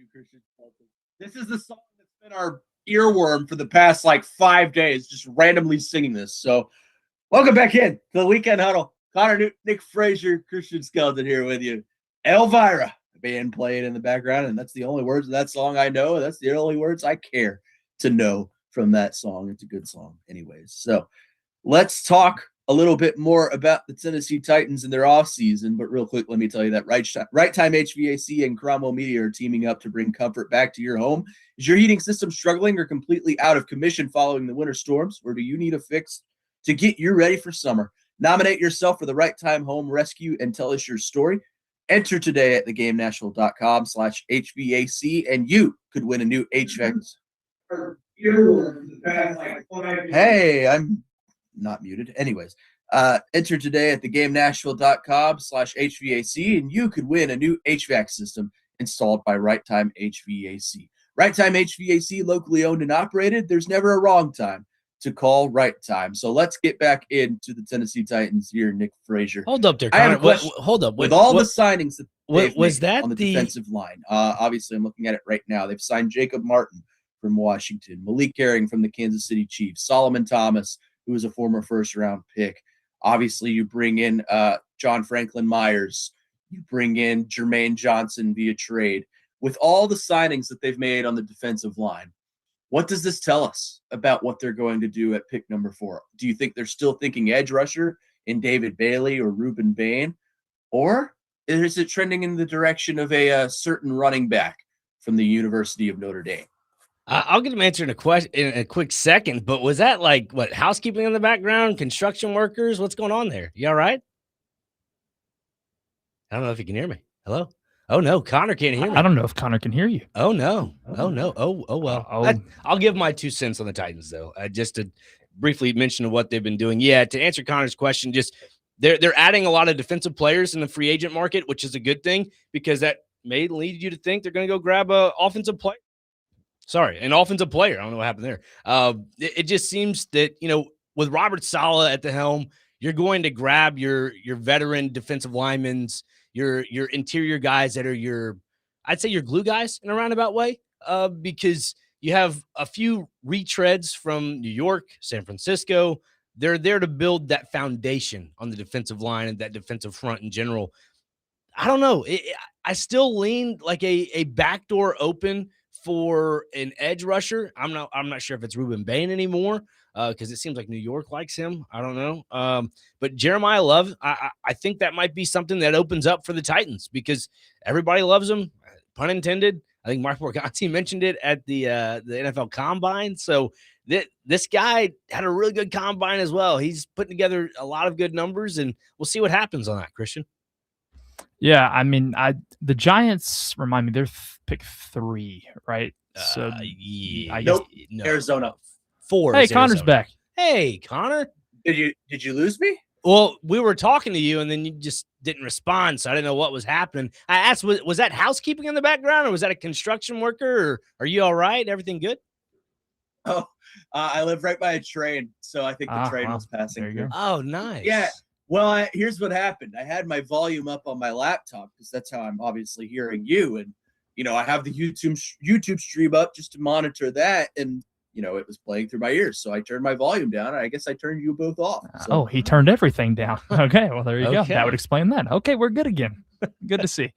you, Christian. This is the song that's been our earworm for the past 5 days, just randomly singing this. So, welcome back in to the Weekend Huddle. Connor Newton, Nick Frazier, Christian Skeleton here with you. Elvira being played in the background, and that's the only words of that song I know. That's the only words I care to know from that song. It's a good song, anyways. So, let's talk a little bit more about the Tennessee Titans and their offseason. But real quick, let me tell you that Right Time HVAC and Cromwell Media are teaming up to bring comfort back to your home. Is your heating system struggling or completely out of commission following the winter storms? Or do you need a fix to get you ready for summer? Nominate yourself for the Right Time Home Rescue and tell us your story. Enter today at theGameNational.com/HVAC and you could win a new HVAC. Hey, I'm not muted. Anyways, enter today at theGameNashville.com/HVAC and you could win a new HVAC system installed by Right Time HVAC. Right Time HVAC, locally owned and operated. There's never a wrong time to call Right Time. So let's get back into the Tennessee Titans here, Nick Frazier. Hold up there, Connor. I have a question. Hold up. With all the signings that they've was made that on the defensive line, obviously I'm looking at it right now. They've signed Jacob Martin from Washington, Malik Herring from the Kansas City Chiefs, Solomon Thomas, who was a former first-round pick. Obviously, you bring in John Franklin Myers. You bring in Jermaine Johnson via trade. With all the signings that they've made on the defensive line, what does this tell us about what they're going to do at pick number 4? Do you think they're still thinking edge rusher in David Bailey or Reuben Bain? Or is it trending in the direction of a certain running back from the University of Notre Dame? I'll get him answer in a quick second, but was that housekeeping in the background, construction workers? What's going on there? You all right? I don't know if you can hear me. Hello? Oh, no, Connor can't hear me. I don't know if Connor can hear you. Oh, no. Oh, no. Oh, well. I'll give my 2 cents on the Titans, though, just to briefly mention what they've been doing. Yeah, to answer Connor's question, just they're adding a lot of defensive players in the free agent market, which is a good thing because that may lead you to think they're going to go grab an offensive player. An offensive player. I don't know what happened there. It just seems that, with Robert Saleh at the helm, you're going to grab your veteran defensive linemen, your interior guys that are I'd say your glue guys in a roundabout way, because you have a few retreads from New York, San Francisco. They're there to build that foundation on the defensive line and that defensive front in general. I don't know. I still lean like a backdoor open for an edge rusher. I'm not sure if it's Reuben Bain anymore because it seems like New York likes him. I don't know. But Jeremiah Love, I think that might be something that opens up for the Titans because everybody loves him, pun intended. I think Mark Morganti mentioned it at the NFL Combine. So this guy had a really good Combine as well. He's putting together a lot of good numbers, and we'll see what happens on that, Christian. Yeah, I mean, the Giants remind me they're pick 3, right? So yeah, no. Arizona 4. Hey, Connor's back. Hey, Connor, did you lose me? Well, we were talking to you, and then you just didn't respond, so I didn't know what was happening. I asked, was that housekeeping in the background, or was that a construction worker? Or are you all right? Everything good? Oh, I live right by a train, so I think the train was passing through. Oh, nice. Yeah. Well, here's what happened. I had my volume up on my laptop because that's how I'm obviously hearing you. And, I have the YouTube stream up just to monitor that. And, it was playing through my ears. So I turned my volume down. And I guess I turned you both off. So. Oh, he turned everything down. Okay. Well, there you go. That would explain that. Okay. We're good again. Good to see.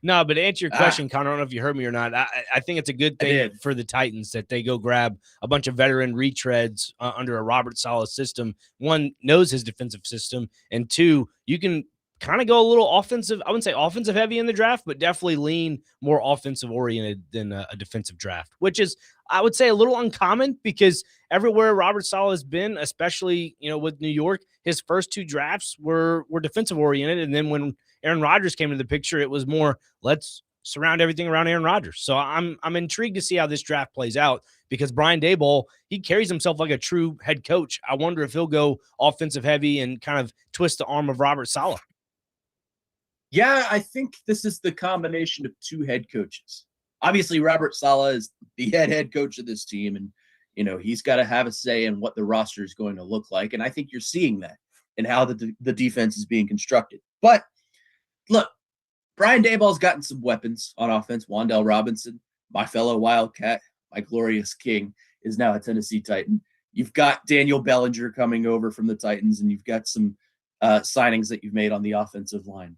No, but to answer your question, Connor, I don't know if you heard me or not. I think it's a good thing for the Titans that they go grab a bunch of veteran retreads under a Robert Saleh system. One, knows his defensive system, and 2, you can kind of go a little offensive. I wouldn't say offensive heavy in the draft, but definitely lean more offensive oriented than a defensive draft, which is, I would say, a little uncommon because everywhere Robert Saleh has been, especially, with New York, his first 2 drafts were defensive oriented. And then when Aaron Rodgers came into the picture, it was more, let's surround everything around Aaron Rodgers. So I'm intrigued to see how this draft plays out because Brian Daboll, he carries himself like a true head coach. I wonder if he'll go offensive heavy and kind of twist the arm of Robert Saleh. Yeah, I think this is the combination of 2 head coaches. Obviously, Robert Saleh is the head coach of this team, and he's got to have a say in what the roster is going to look like. And I think you're seeing that in how the defense is being constructed. But look, Brian Daboll's gotten some weapons on offense. Wan'Dale Robinson, my fellow Wildcat, my glorious king, is now a Tennessee Titan. You've got Daniel Bellinger coming over from the Titans, and you've got some signings that you've made on the offensive line.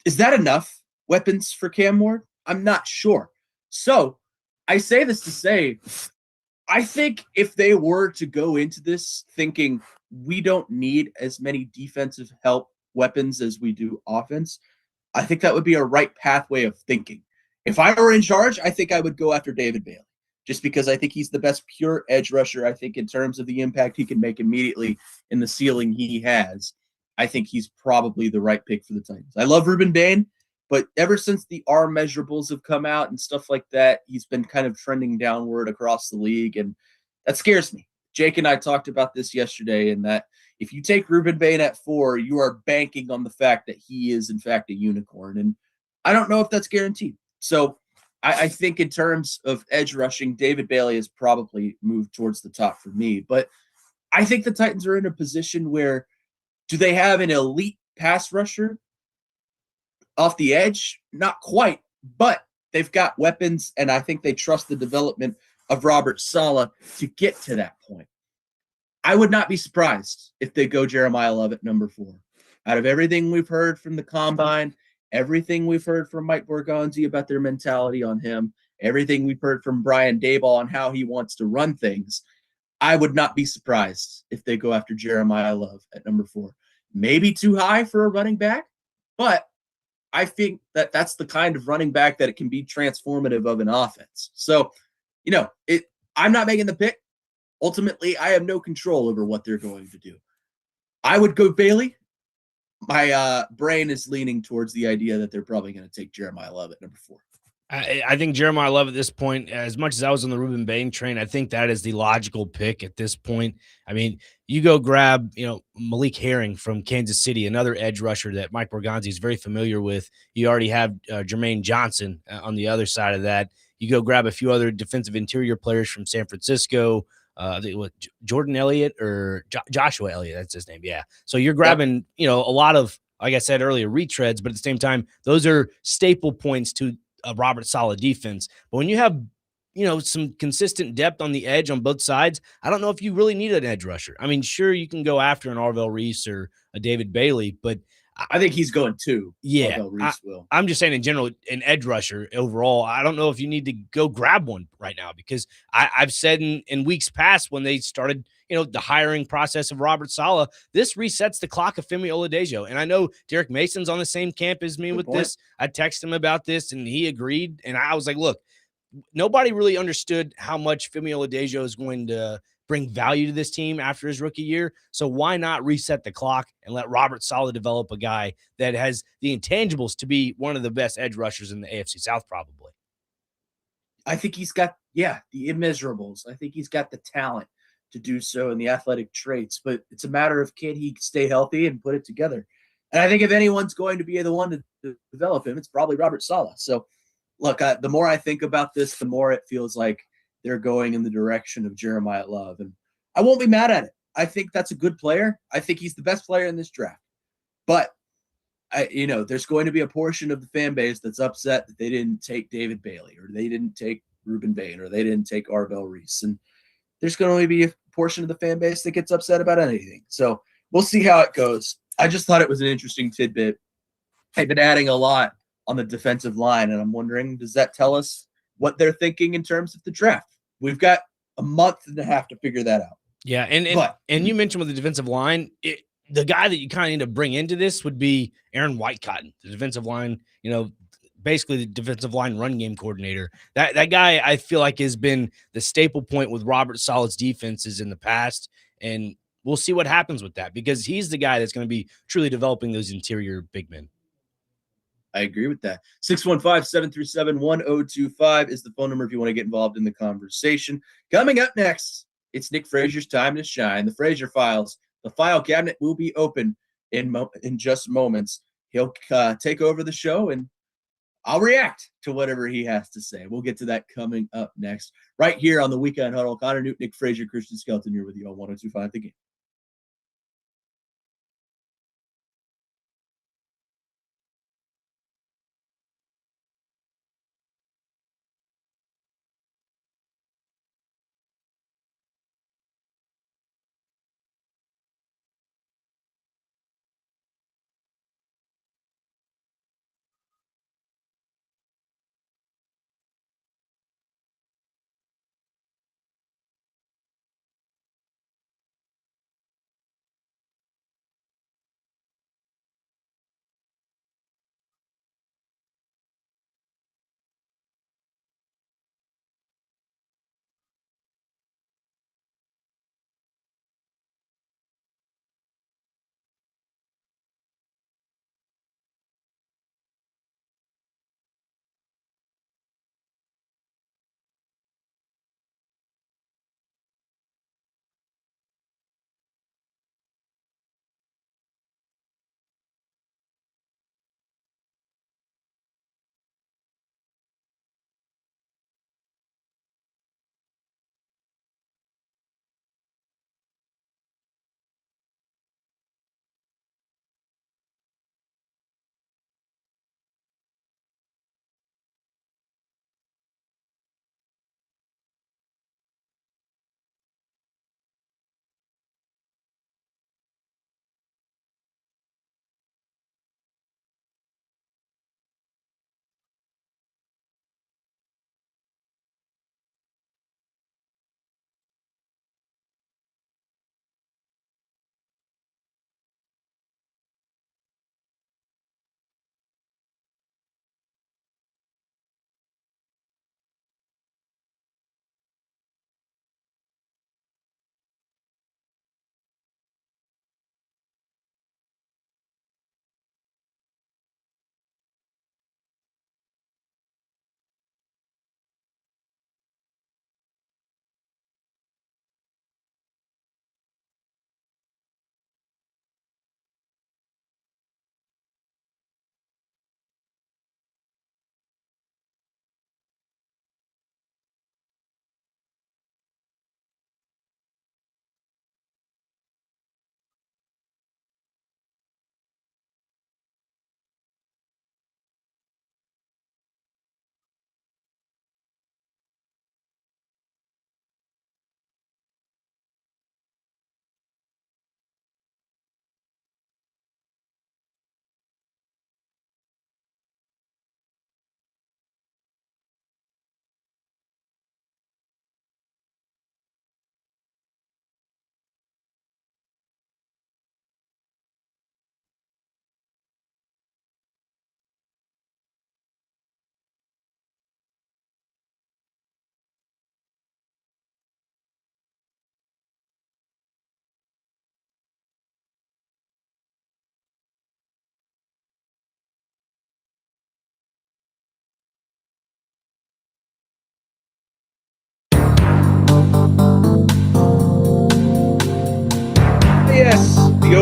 Is that enough weapons for Cam Ward? I'm not sure. So I say this to say, I think if they were to go into this thinking we don't need as many defensive help weapons as we do offense, I think that would be a right pathway of thinking. If I were in charge, I think I would go after David Bailey, just because I think he's the best pure edge rusher. I think in terms of the impact he can make immediately in the ceiling he has, I think he's probably the right pick for the Titans. I love Ruben Bain, but ever since the R measurables have come out and stuff like that, he's been kind of trending downward across the league, and that scares me. Jake and I talked about this yesterday, and that if you take Ruben Bain at 4, you are banking on the fact that he is, in fact, a unicorn. And I don't know if that's guaranteed. So I think in terms of edge rushing, David Bailey has probably moved towards the top for me. But I think the Titans are in a position where, do they have an elite pass rusher off the edge? Not quite, but they've got weapons, and I think they trust the development of Robert Saleh to get to that point. I would not be surprised if they go Jeremiah Love at number 4. Out of everything we've heard from the Combine, everything we've heard from Mike Borgonzi about their mentality on him, everything we've heard from Brian Daboll on how he wants to run things, I would not be surprised if they go after Jeremiah Love at number 4. Maybe too high for a running back, but I think that that's the kind of running back that it can be transformative of an offense. So, I'm not making the pick. Ultimately, I have no control over what they're going to do. I would go Bailey. My brain is leaning towards the idea that they're probably going to take Jeremiah Love at number 4. I think Jeremiah Love at this point, as much as I was on the Ruben Bain train, I think that is the logical pick at this point. I mean, you go grab, Malik Herring from Kansas City, another edge rusher that Mike Borgonzi is very familiar with. You already have Jermaine Johnson on the other side of that. You go grab a few other defensive interior players from San Francisco. Jordan Elliott or Joshua Elliott, that's his name. Yeah. So you're grabbing, a lot of, like I said earlier, retreads, but at the same time, those are staple points to a Robert Saleh defense. But when you have, some consistent depth on the edge on both sides, I don't know if you really need an edge rusher. I mean, sure, you can go after an Arvell Reese or a David Bailey, but I think he's going too. Yeah, I'm just saying in general, an edge rusher overall, I don't know if you need to go grab one right now, because I've said in weeks past when they started, the hiring process of Robert Saleh, this resets the clock of Femi Oladejo. And I know Derek Mason's on the same camp as me with this. I texted him about this and he agreed. And I was like, look, nobody really understood how much Femi Oladejo is going to bring value to this team after his rookie year. So why not reset the clock and let Robert Saleh develop a guy that has the intangibles to be one of the best edge rushers in the AFC South, probably? I think he's got, the immeasurables. I think he's got the talent to do so and the athletic traits, but it's a matter of, can he stay healthy and put it together? And I think if anyone's going to be the one to develop him, it's probably Robert Saleh. So look, the more I think about this, the more it feels like they're going in the direction of Jeremiah Love. And I won't be mad at it. I think that's a good player. I think he's the best player in this draft. But, there's going to be a portion of the fan base that's upset that they didn't take David Bailey, or they didn't take Ruben Bain, or they didn't take Arvell Reese. And there's going to be a portion of the fan base that gets upset about anything. So we'll see how it goes. I just thought it was an interesting tidbit. They've been adding a lot on the defensive line, and I'm wondering, does that tell us what they're thinking in terms of the draft? We've got a month and a half to figure that out. Yeah, and you mentioned with the defensive line, the guy that you kind of need to bring into this would be Aaron Whitecotton, the defensive line, basically the defensive line run game coordinator. That guy, I feel like, has been the staple point with Robert Saleh's defenses in the past, and we'll see what happens with that, because he's the guy that's going to be truly developing those interior big men. I agree with that. 615-737-1025 is the phone number if you want to get involved in the conversation. Coming up next, it's Nick Frazier's time to shine. The Frazier Files. The file cabinet will be open in just moments. He'll take over the show, and I'll react to whatever he has to say. We'll get to that coming up next, right here on the Weekend Huddle. Connor Newton, Nick Frazier, Christian Skelton here with you on 102.5 The Game.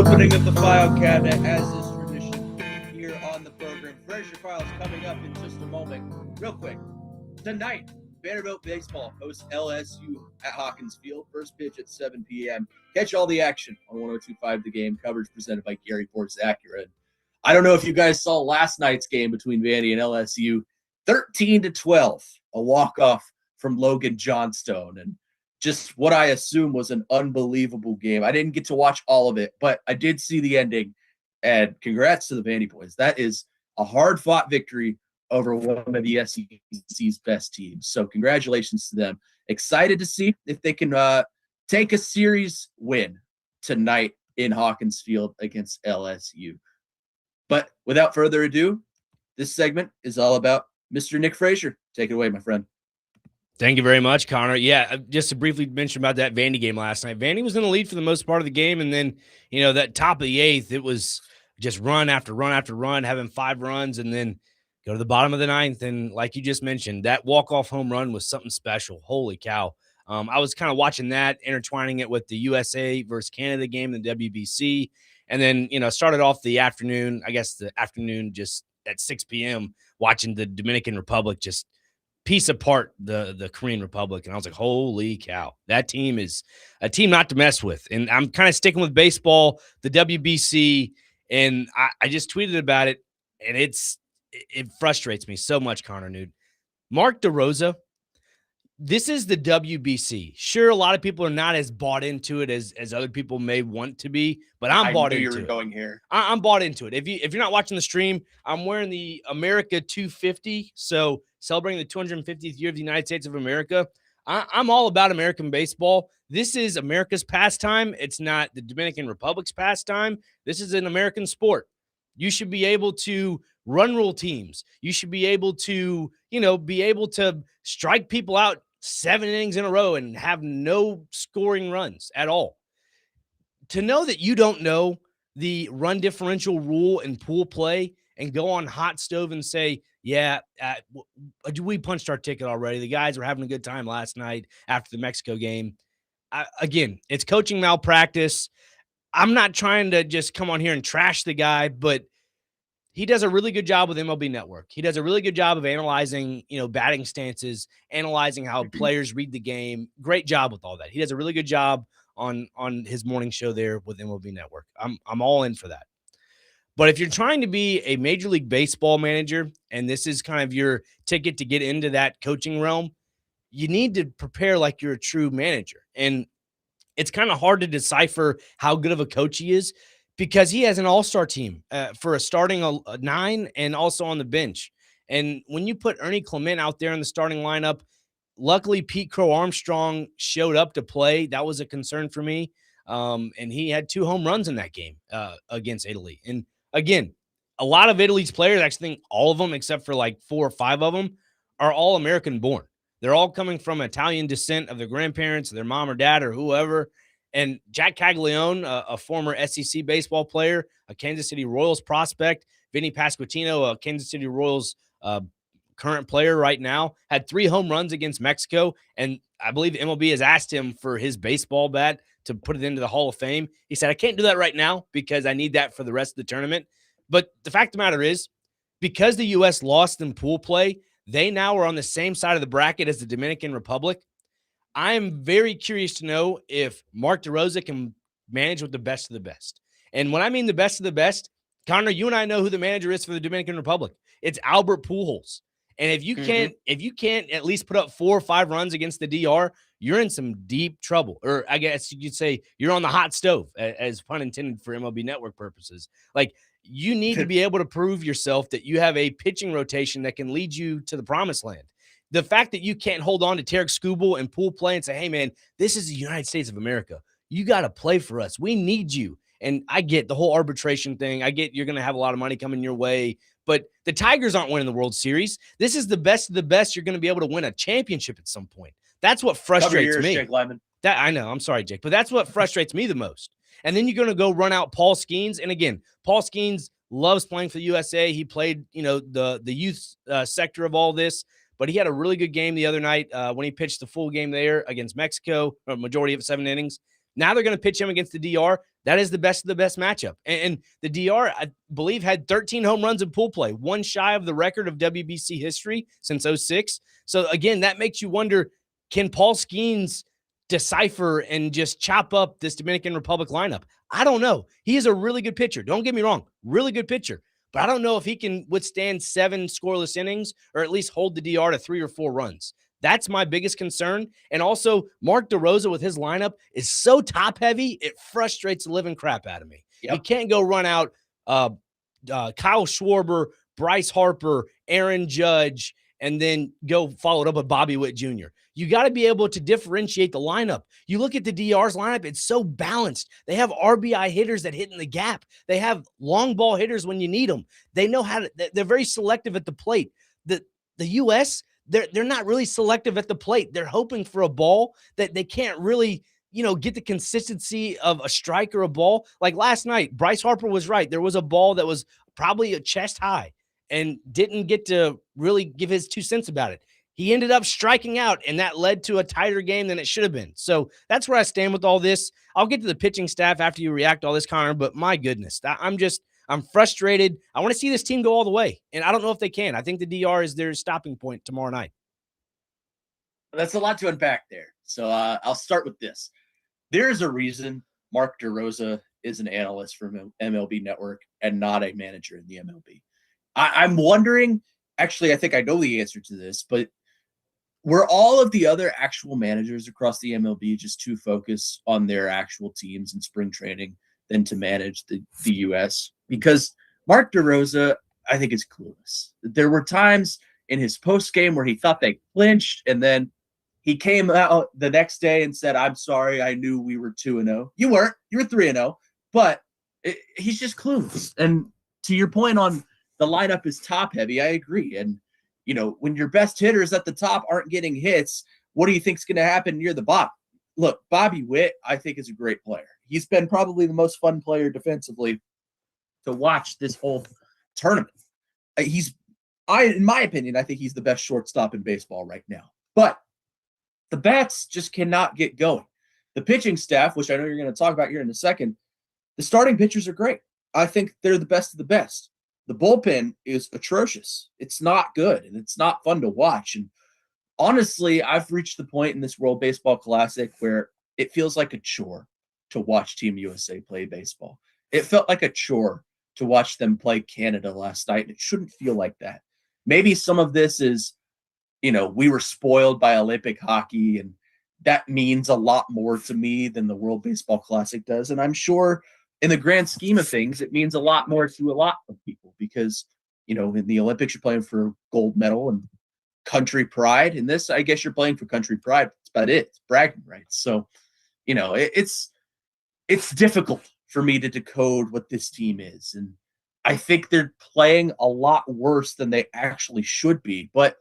opening of the file cabinet, as is tradition here on the program. Frazier Files coming up in just a moment. Real quick, tonight, Vanderbilt baseball hosts LSU at Hawkins Field. First pitch at 7 p.m. Catch all the action on 102.5 The Game. Coverage presented by Gary Force Acura. I don't know if you guys saw last night's game between Vandy and LSU. 13-12, a walk-off from Logan Johnstone. And just what I assume was an unbelievable game. I didn't get to watch all of it, but I did see the ending. And congrats to the Vandy boys. That is a hard-fought victory over one of the SEC's best teams. So congratulations to them. Excited to see if they can take a series win tonight in Hawkins Field against LSU. But without further ado, this segment is all about Mr. Nick Frazier. Take it away, my friend. Thank you very much, Connor. Yeah, just to briefly mention about that Vandy game last night. Vandy was in the lead for the most part of the game, and then, that top of the eighth, it was just run after run after run, having 5 runs, and then go to the bottom of the ninth, and like you just mentioned, that walk-off home run was something special. Holy cow. I was kind of watching that, intertwining it with the USA versus Canada game, the WBC, and then, started off the afternoon, just at 6 p.m., watching the Dominican Republic just piece apart the Korean Republic. And I was like, holy cow, that team is a team not to mess with. And I'm kind of sticking with baseball, the WBC, and I just tweeted about it, and it frustrates me so much, Connor Newt. Mark DeRosa, this is the WBC. Sure, a lot of people are not as bought into it as other people may want to be, but I'm bought into it. I knew you were going here. I'm bought into it. If you're not watching the stream, I'm wearing the America 250, so celebrating the 250th year of the United States of America. I'm all about American baseball. This is America's pastime. It's not the Dominican Republic's pastime. This is an American sport. You should be able to run rule teams. You should be able to, strike people out 7 innings in a row and have no scoring runs at all. To know that you don't know the run differential rule in pool play and go on Hot Stove and say, we punched our ticket already. The guys were having a good time last night after the Mexico game. Again, it's coaching malpractice. I'm not trying to just come on here and trash the guy, but he does a really good job with MLB Network. He does a really good job of analyzing, batting stances, analyzing how players read the game. Great job with all that. He does a really good job on his morning show there with MLB Network. I'm all in for that. But if you're trying to be a Major League Baseball manager, and this is kind of your ticket to get into that coaching realm, you need to prepare like you're a true manager. And it's kind of hard to decipher how good of a coach he is, because he has an all-star team for a starting 9 and also on the bench. And when you put Ernie Clement out there in the starting lineup, luckily Pete Crow Armstrong showed up to play. That was a concern for me. And he had 2 home runs in that game against Italy. And again, a lot of Italy's players, I think all of them except for like 4 or 5 of them, are all American born. They're all coming from Italian descent of their grandparents, their mom or dad or whoever. And Jack Caglione, a former SEC baseball player, a Kansas City Royals prospect, Vinny Pasquantino, a Kansas City Royals current player right now, had 3 home runs against Mexico. And I believe MLB has asked him for his baseball bat to put it into the Hall of Fame. He said, I can't do that right now because I need that for the rest of the tournament. But the fact of the matter is, because the U.S. lost in pool play, they now are on the same side of the bracket as the Dominican Republic. I am very curious to know if Mark DeRosa can manage with the best of the best. And when I mean the best of the best, Connor, you and I know who the manager is for the Dominican Republic. It's Albert Pujols. And if you can't at least put up 4 or 5 runs against the DR, you're in some deep trouble. Or I guess you could say you're on the hot stove, as pun intended for MLB Network purposes. Like, you need to be able to prove yourself that you have a pitching rotation that can lead you to the promised land. The fact that you can't hold on to Tarek Skubal and pool play and say, hey, man, this is the United States of America. You got to play for us. We need you. And I get the whole arbitration thing. I get you're going to have a lot of money coming your way. But the Tigers aren't winning the World Series. This is the best of the best. You're going to be able to win a championship at some point. That's what frustrates me. Jake Lyman. That I know. I'm sorry, Jake. But that's what frustrates me the most. And then you're going to go run out Paul Skeens. And again, Paul Skeens loves playing for the USA. He played, the youth sector of all this. But he had a really good game the other night when he pitched the full game there against Mexico, a majority of 7 innings. Now they're going to pitch him against the DR. That is the best of the best matchup. And the DR, I believe, had 13 home runs in pool play, one shy of the record of WBC history since 06. So, again, that makes you wonder, can Paul Skeens decipher and just chop up this Dominican Republic lineup? I don't know. He is a really good pitcher. Don't get me wrong. Really good pitcher. But I don't know if he can withstand 7 scoreless innings or at least hold the DR to 3 or 4 runs. That's my biggest concern. And also, Mark DeRosa with his lineup is so top-heavy, it frustrates the living crap out of me. Yep. He can't go run out Kyle Schwarber, Bryce Harper, Aaron Judge, and then go follow it up with Bobby Witt Jr. You got to be able to differentiate the lineup. You look at the DR's lineup, it's so balanced. They have RBI hitters that hit in the gap. They have long ball hitters when you need them. They know how to, they're very selective at the plate. The U.S., they're not really selective at the plate. They're hoping for a ball that they can't really, get the consistency of a strike or a ball. Like last night, Bryce Harper was right. There was a ball that was probably a chest high and didn't get to really give his 2 cents about it. He ended up striking out, and that led to a tighter game than it should have been. So that's where I stand with all this. I'll get to the pitching staff after you react to all this, Connor, but my goodness, I'm frustrated. I want to see this team go all the way, and I don't know if they can. I think the DR is their stopping point tomorrow night. That's a lot to unpack there. So I'll start with this. There is a reason Mark DeRosa is an analyst from MLB Network and not a manager in the MLB. I'm wondering, actually, I think I know the answer to this, but were all of the other actual managers across the MLB just too focused on their actual teams in spring training than to manage the U.S.? Because Mark DeRosa, I think, is clueless. There were times in his post game where he thought they clinched, and then he came out the next day and said, "I'm sorry, I knew we were 2-0. You weren't. You were 3-0." But he's just clueless. And to your point on the lineup is top heavy, I agree. And when your best hitters at the top aren't getting hits, what do you think is going to happen near the bottom? Look, Bobby Witt, I think, is a great player. He's been probably the most fun player defensively to watch this whole tournament. In my opinion, I think he's the best shortstop in baseball right now. But the bats just cannot get going. The pitching staff, which I know you're going to talk about here in a second, the starting pitchers are great. I think they're the best of the best. The bullpen is atrocious. It's not good, and it's not fun to watch. And honestly, I've reached the point in this World Baseball Classic where it feels like a chore to watch Team USA play baseball. It felt like a chore to watch them play Canada last night. It shouldn't feel like that. Maybe some of this is, we were spoiled by Olympic hockey, and that means a lot more to me than the World Baseball Classic does. And I'm sure in the grand scheme of things, it means a lot more to a lot of people because, in the Olympics, you're playing for gold medal and country pride. In this, I guess you're playing for country pride. That's about it. It's bragging rights. So, it's difficult for me to decode what this team is. And I think they're playing a lot worse than they actually should be, but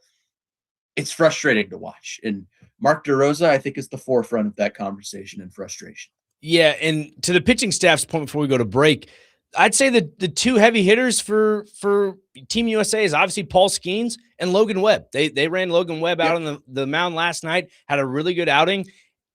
it's frustrating to watch. And Mark DeRosa, I think, is the forefront of that conversation and frustration. Yeah, and to the pitching staff's point before we go to break, I'd say that the 2 heavy hitters for Team USA is obviously Paul Skeens and Logan Webb. They ran Logan Webb out on the mound last night, had a really good outing.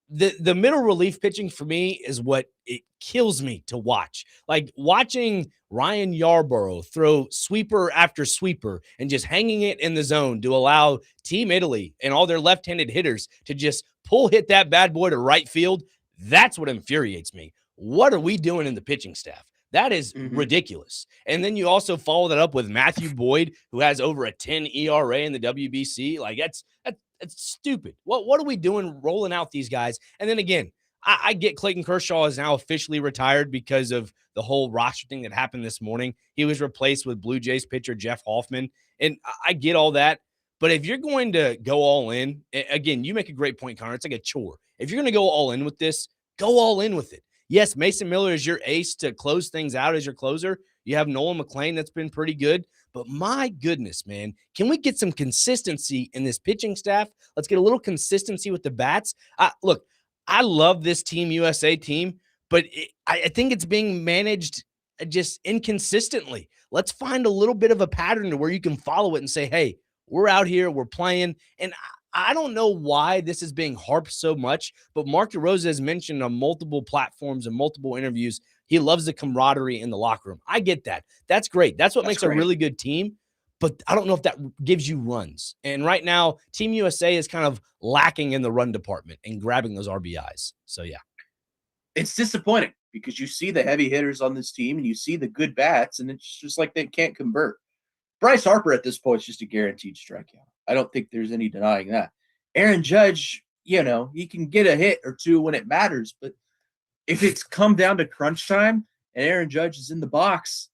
The middle relief pitching for me is what it kills me to watch. Like watching Ryan Yarborough throw sweeper after sweeper and just hanging it in the zone to allow Team Italy and all their left-handed hitters to just hit that bad boy to right field. That's what infuriates me. What are we doing in the pitching staff? That is ridiculous. And then you also follow that up with Matthew Boyd, who has over a 10 ERA in the WBC. Like that's stupid. What are we doing rolling out these guys? And then again, I get Clayton Kershaw is now officially retired because of the whole roster thing that happened this morning. He was replaced with Blue Jays pitcher Jeff Hoffman. And I get all that. But if you're going to go all in, again, you make a great point, Connor. It's like a chore. If you're going to go all in with this, go all in with it. Yes, Mason Miller is your ace to close things out as your closer. You have Nolan McLean that's been pretty good. But my goodness, man, can we get some consistency in this pitching staff? Let's get a little consistency with the bats. Look, I love this Team USA team, but I think it's being managed just inconsistently. Let's find a little bit of a pattern to where you can follow it and say, hey, we're out here, we're playing. And I don't know why this is being harped so much, but Mark DeRosa has mentioned on multiple platforms and multiple interviews he loves the camaraderie in the locker room. I get that. That's great. That's what makes a really good team. But I don't know if that gives you runs. And right now, Team USA is kind of lacking in the run department and grabbing those RBIs. So, yeah. It's disappointing because you see the heavy hitters on this team and you see the good bats, and it's just like they can't convert. Bryce Harper at this point is just a guaranteed strikeout. I don't think there's any denying that. Aaron Judge, he can get a hit or two when it matters, but if it's come down to crunch time and Aaron Judge is in the box,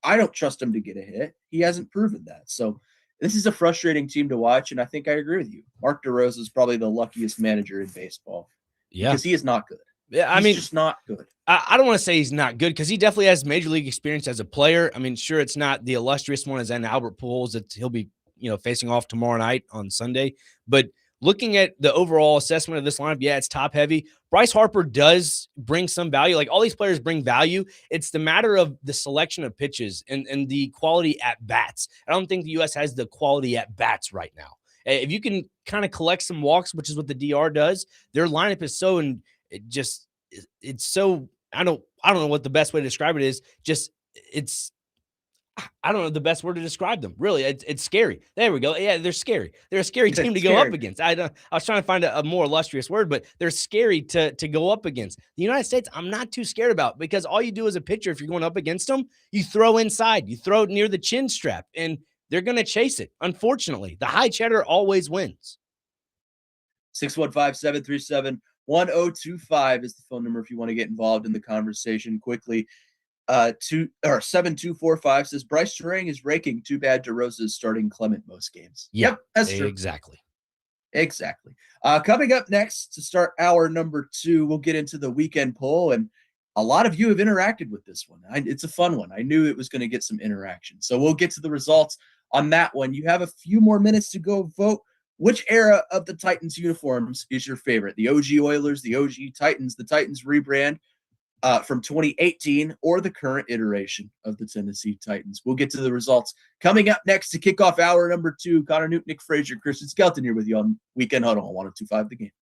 I don't trust him to get a hit. He hasn't proven that. So this is a frustrating team to watch, and I think I agree with you. Mark DeRosa is probably the luckiest manager in baseball because he is not good. Yeah, he's just not good. I don't want to say he's not good because he definitely has major league experience as a player. I mean, sure, it's not the illustrious one as in Albert Pujols that he'll be, facing off tomorrow night on Sunday. But looking at the overall assessment of this lineup, yeah, it's top heavy. Bryce Harper does bring some value. Like all these players bring value. It's the matter of the selection of pitches and the quality at bats. I don't think the U.S. has the quality at bats right now. If you can kind of collect some walks, which is what the DR does, their lineup is so it's so I don't know what the best way to describe it is. I don't know the best word to describe them. Really, it's scary. There we go. Yeah, they're scary. They're a scary team to go up against. I was trying to find a more illustrious word, but they're scary to go up against. The United States, I'm not too scared about because all you do as a pitcher, if you're going up against them, you throw inside, you throw it near the chin strap, and they're going to chase it. Unfortunately, the high cheddar always wins. 615-737-1025 is the phone number if you want to get involved in the conversation quickly. 7245 says Bryce Turang is raking. Too bad DeRosa is starting Clement most games. Yep, that's true. Exactly. Coming up next to start hour number 2, we'll get into the weekend poll, and a lot of you have interacted with this one. It's a fun one. I knew it was going to get some interaction, so we'll get to the results on that one. You have a few more minutes to go vote. Which era of the Titans uniforms is your favorite? The OG Oilers, the OG Titans, the Titans rebrand from 2018, or the current iteration of the Tennessee Titans? We'll get to the results coming up next to kick off hour number 2. Connor Newton, Nick Frazier, Christian Skelton here with you on Weekend Huddle on 102.5 The Game.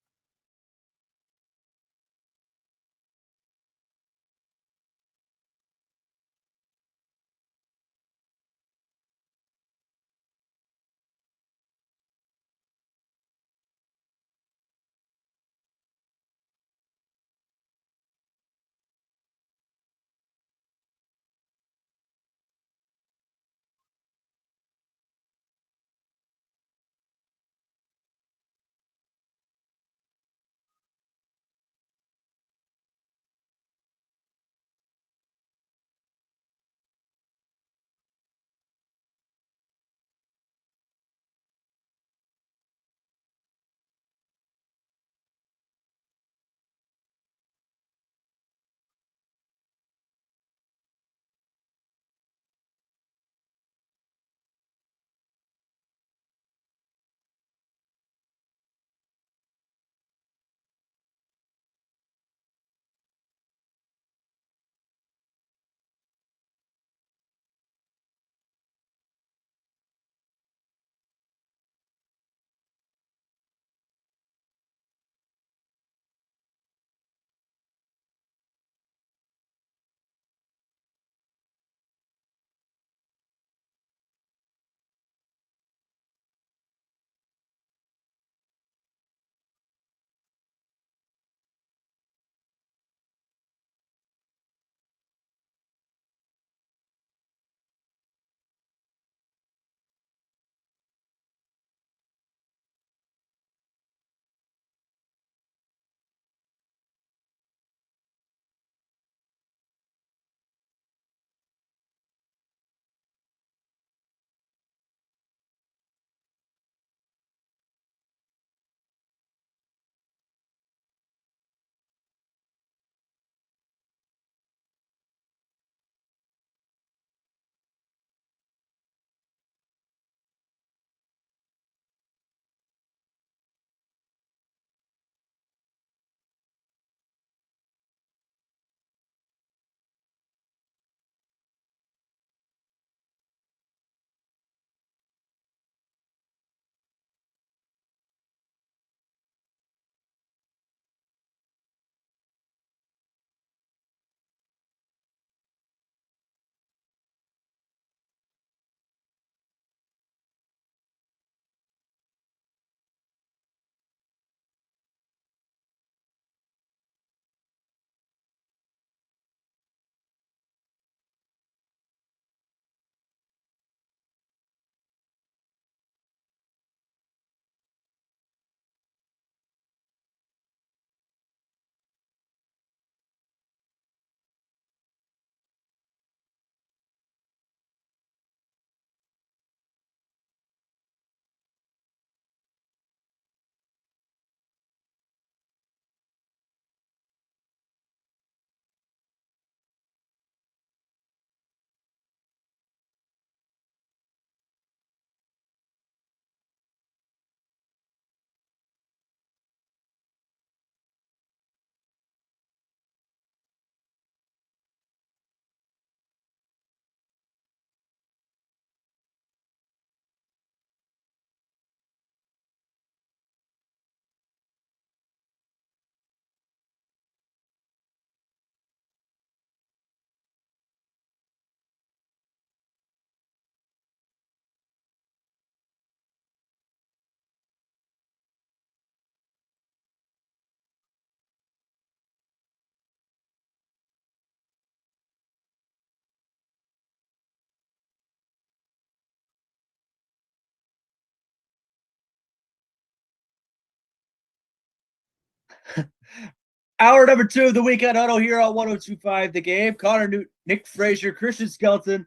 Hour number 2 of the Weekend Huddle here on 102.5 The Game. Connor Newton, Nick Frazier, Christian Skelton,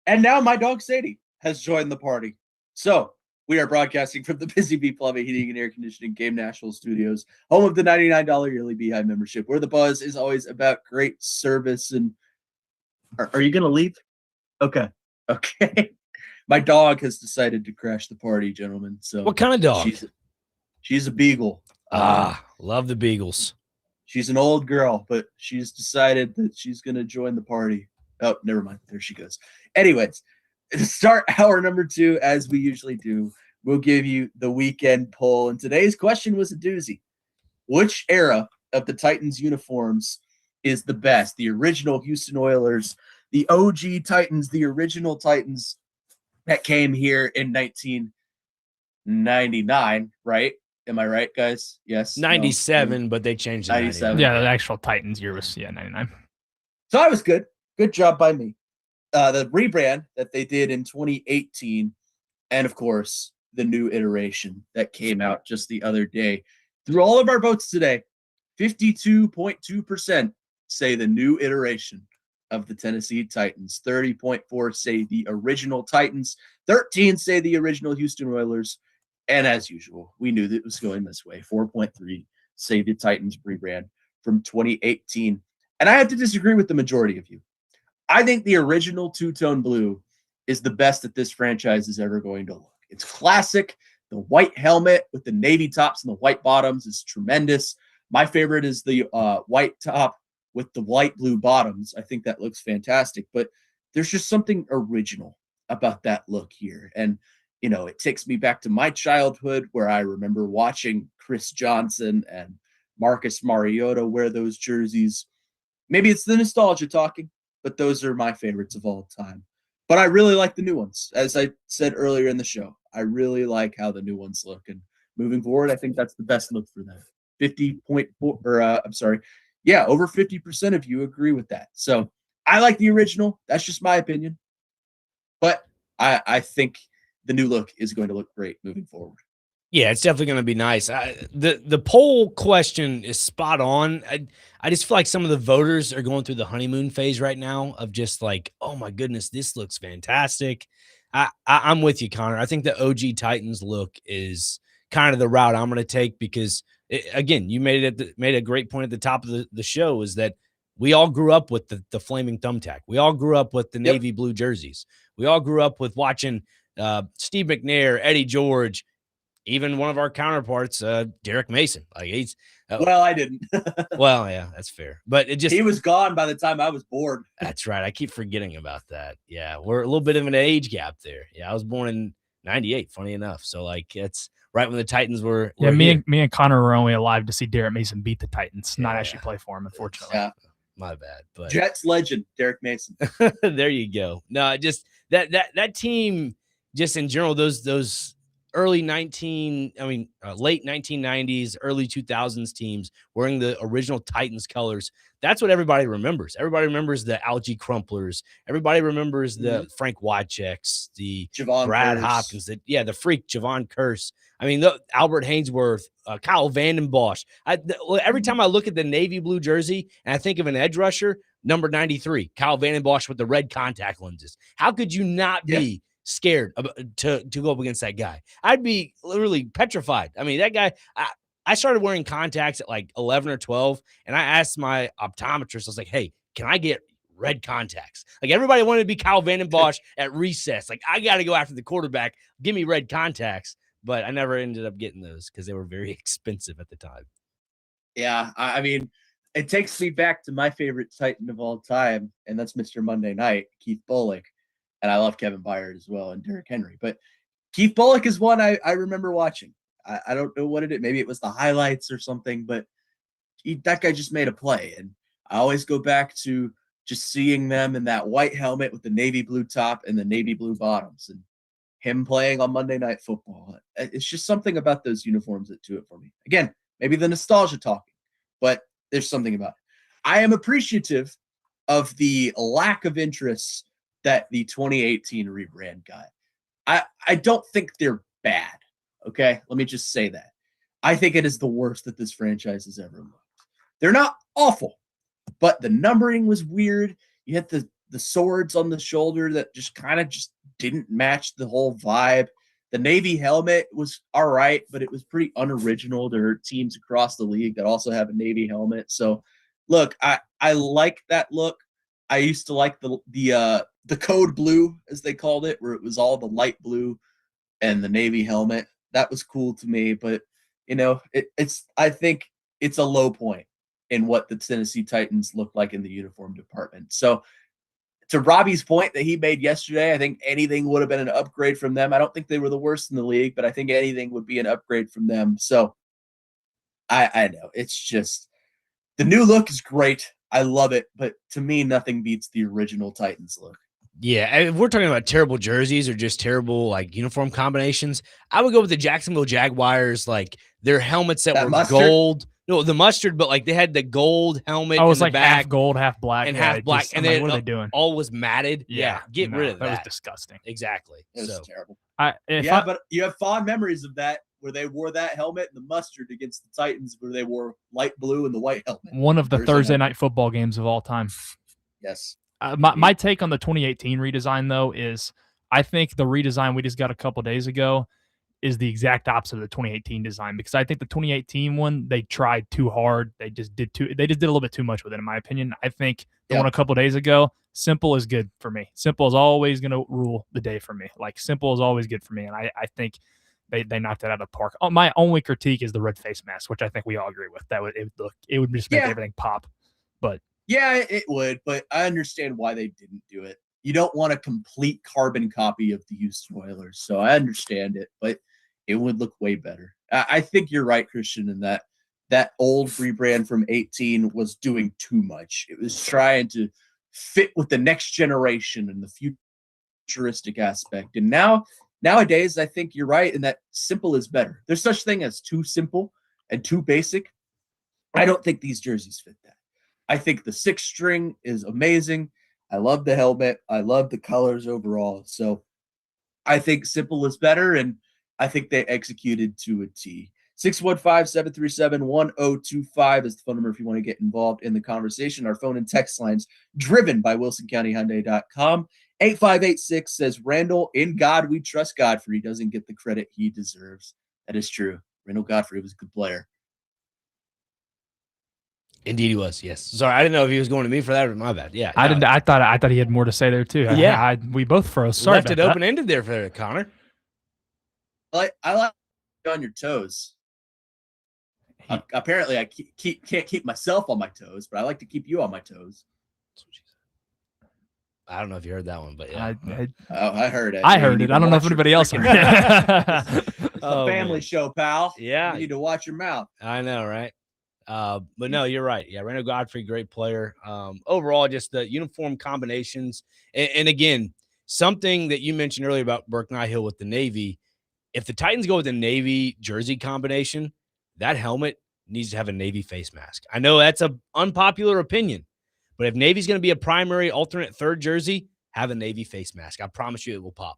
and now my dog Sadie has joined the party. So we are broadcasting from the Busy Bee Plumbing, Heating, and Air Conditioning Game National Studios, home of the $99 yearly Beehive membership, where the buzz is always about great service. And are you going to leave? Okay. My dog has decided to crash the party, gentlemen. So what kind of dog? She's a beagle. Love the beagles. She's an old girl, but she's decided that she's going to join the party. Oh, never mind. There she goes. Anyways, to start hour number 2, as we usually do, we'll give you the weekend poll. And today's question was a doozy. Which era of the Titans uniforms is the best? The original Houston Oilers, the OG Titans, the original Titans that came here in 1999, right? Am I right, guys? Yes. 97, no. but they changed it. 97. Yeah, the actual Titans year was 99. So I was good. Good job by me. The rebrand that they did in 2018, and of course, the new iteration that came out just the other day. Through all of our votes today, 52.2% say the new iteration of the Tennessee Titans. 30.4% say the original Titans. 13% say the original Houston Oilers. And as usual, we knew that it was going this way. 4.3% say the Titans rebrand from 2018. And I have to disagree with the majority of you. I think the original two-tone blue is the best that this franchise is ever going to look. It's classic. The white helmet with the navy tops and the white bottoms is tremendous. My favorite is the white top with the light blue bottoms. I think that looks fantastic. But there's just something original about that look here. And you know, it takes me back to my childhood where I remember watching Chris Johnson and Marcus Mariota wear those jerseys. Maybe it's the nostalgia talking, but those are my favorites of all time. But I really like the new ones. As I said earlier in the show, I really like how the new ones look. And moving forward, I think that's the best look for them. 50.4, over 50% of you agree with that. So I like the original. That's just my opinion. But I think the new look is going to look great moving forward. Yeah, it's definitely going to be nice. The poll question is spot on. I just feel like some of the voters are going through the honeymoon phase right now of just like, oh my goodness, this looks fantastic. I'm with you, Connor. I think the OG Titans look is kind of the route I'm going to take because, again, you made a great point at the top of the show is that we all grew up with the flaming thumbtack. We all grew up with the navy blue jerseys. We all grew up with watching Steve McNair, Eddie George, even one of our counterparts, Derek Mason. Like he's well, I didn't. Well, yeah, that's fair. But he was gone by the time I was born. That's right. I keep forgetting about that. Yeah, we're a little bit of an age gap there. Yeah, I was born in 98, funny enough. So like it's right when the Titans were me and Connor were only alive to see Derek Mason beat the Titans, not actually play for him, unfortunately. Yeah. My bad. But Jets legend, Derek Mason. There you go. No, just that team, just in general, those late 1990s, early 2000s teams wearing the original Titans colors. That's what everybody remembers. Everybody remembers the Algie Crumplers. Everybody remembers the Frank Wycheks, the Javon Brad Kearse. Hopkins, the freak Javon Kearse. I mean, Albert Hainsworth, Kyle Vanden Bosch. Every time I look at the navy blue jersey and I think of an edge rusher, number 93, Kyle Vanden Bosch with the red contact lenses. How could you not be scared to go up against that guy? I'd be literally petrified. I mean, that guy, I started wearing contacts at like 11 or 12, and I asked my optometrist, I was like, hey, can I get red contacts? Like everybody wanted to be Kyle Vanden Bosch at recess. Like I got to go after the quarterback. Give me red contacts. But I never ended up getting those because they were very expensive at the time. Yeah, I mean, it takes me back to my favorite Titan of all time, and that's Mr. Monday Night, Keith Bullock. And I love Kevin Byard as well and Derrick Henry. But Keith Bullock is one I remember watching. I don't know what it is. Maybe it was the highlights or something, but that guy just made a play. And I always go back to just seeing them in that white helmet with the navy blue top and the navy blue bottoms and him playing on Monday Night Football. It's just something about those uniforms that do it for me. Again, maybe the nostalgia talking, but there's something about it. I am appreciative of the lack of interest that the 2018 rebrand got. I don't think they're bad. Okay. Let me just say that. I think it is the worst that this franchise has ever looked. They're not awful, but the numbering was weird. You had the swords on the shoulder that just kind of just didn't match the whole vibe. The Navy helmet was all right, but it was pretty unoriginal. There are teams across the league that also have a Navy helmet. So, look, I like that look. I used to like the code blue, as they called it, where it was all the light blue and the Navy helmet. That was cool to me, but I think it's a low point in what the Tennessee Titans look like in the uniform department. So, to Robbie's point that he made yesterday, I think anything would have been an upgrade from them. I don't think they were the worst in the league, but I think anything would be an upgrade from them. So I know it's just the new look is great. I love it, but to me, nothing beats the original Titans look. Yeah, if we're talking about terrible jerseys or just terrible like uniform combinations, I would go with the Jacksonville Jaguars, like their helmets that were mustard? Gold. No, the mustard, but like they had the gold helmet. Oh, it was in the like back half gold, half black, and half black, and then what are they doing? All was matted. Yeah, get rid of that. That was disgusting. Exactly. It was terrible. But you have fond memories of that where they wore that helmet and the mustard against the Titans, where they wore light blue and the white helmet. One of the Thursday night football games of all time. Yes. My take on the 2018 redesign, though, is I think the redesign we just got a couple days ago is the exact opposite of the 2018 design, because I think the 2018 one, they tried too hard. They just did a little bit too much with it, in my opinion. I think the one a couple days ago, simple is good for me. Simple is always going to rule the day for me. Like, simple is always good for me. And I think they knocked it out of the park. Oh, my only critique is the red face mask, which I think we all agree with. It would just make everything pop. But yeah, it would, but I understand why they didn't do it. You don't want a complete carbon copy of the Houston Oilers, so I understand it, but it would look way better. I think you're right, Christian, in that old rebrand from 18 was doing too much. It was trying to fit with the next generation and the futuristic aspect. And nowadays, I think you're right in that simple is better. There's such thing as too simple and too basic. I don't think these jerseys fit that. I think the 6-string is amazing. I love the helmet. I love the colors overall. So I think simple is better, and I think they executed to a T. 615-737-1025 is the phone number if you want to get involved in the conversation. Our phone and text lines driven by WilsonCountyHyundai.com. 8586 says, Randall, in God we trust. Godfrey doesn't get the credit he deserves. That is true. Randall Godfrey was a good player. Indeed, he was. Yes. Sorry, I didn't know if he was going to me for that or my bad. Yeah, I didn't. I thought he had more to say there too. Yeah, we both froze. Sorry, left it open ended there for Connor. I like on your toes. Apparently, I can't keep myself on my toes, but I like to keep you on my toes. That's what she said. I don't know if you heard that one, but yeah, I heard it. I heard it. I don't know if anybody else heard it. It's a family show, pal. Yeah, you need to watch your mouth. I know, right? But no, you're right. Yeah, Randall Godfrey, great player. Overall, just the uniform combinations, and again, something that you mentioned earlier about Burke Nihill with the Navy. If the Titans go with a Navy jersey combination, that helmet needs to have a Navy face mask. I know that's an unpopular opinion, but if Navy's going to be a primary alternate third jersey, have a Navy face mask. I promise you it will pop.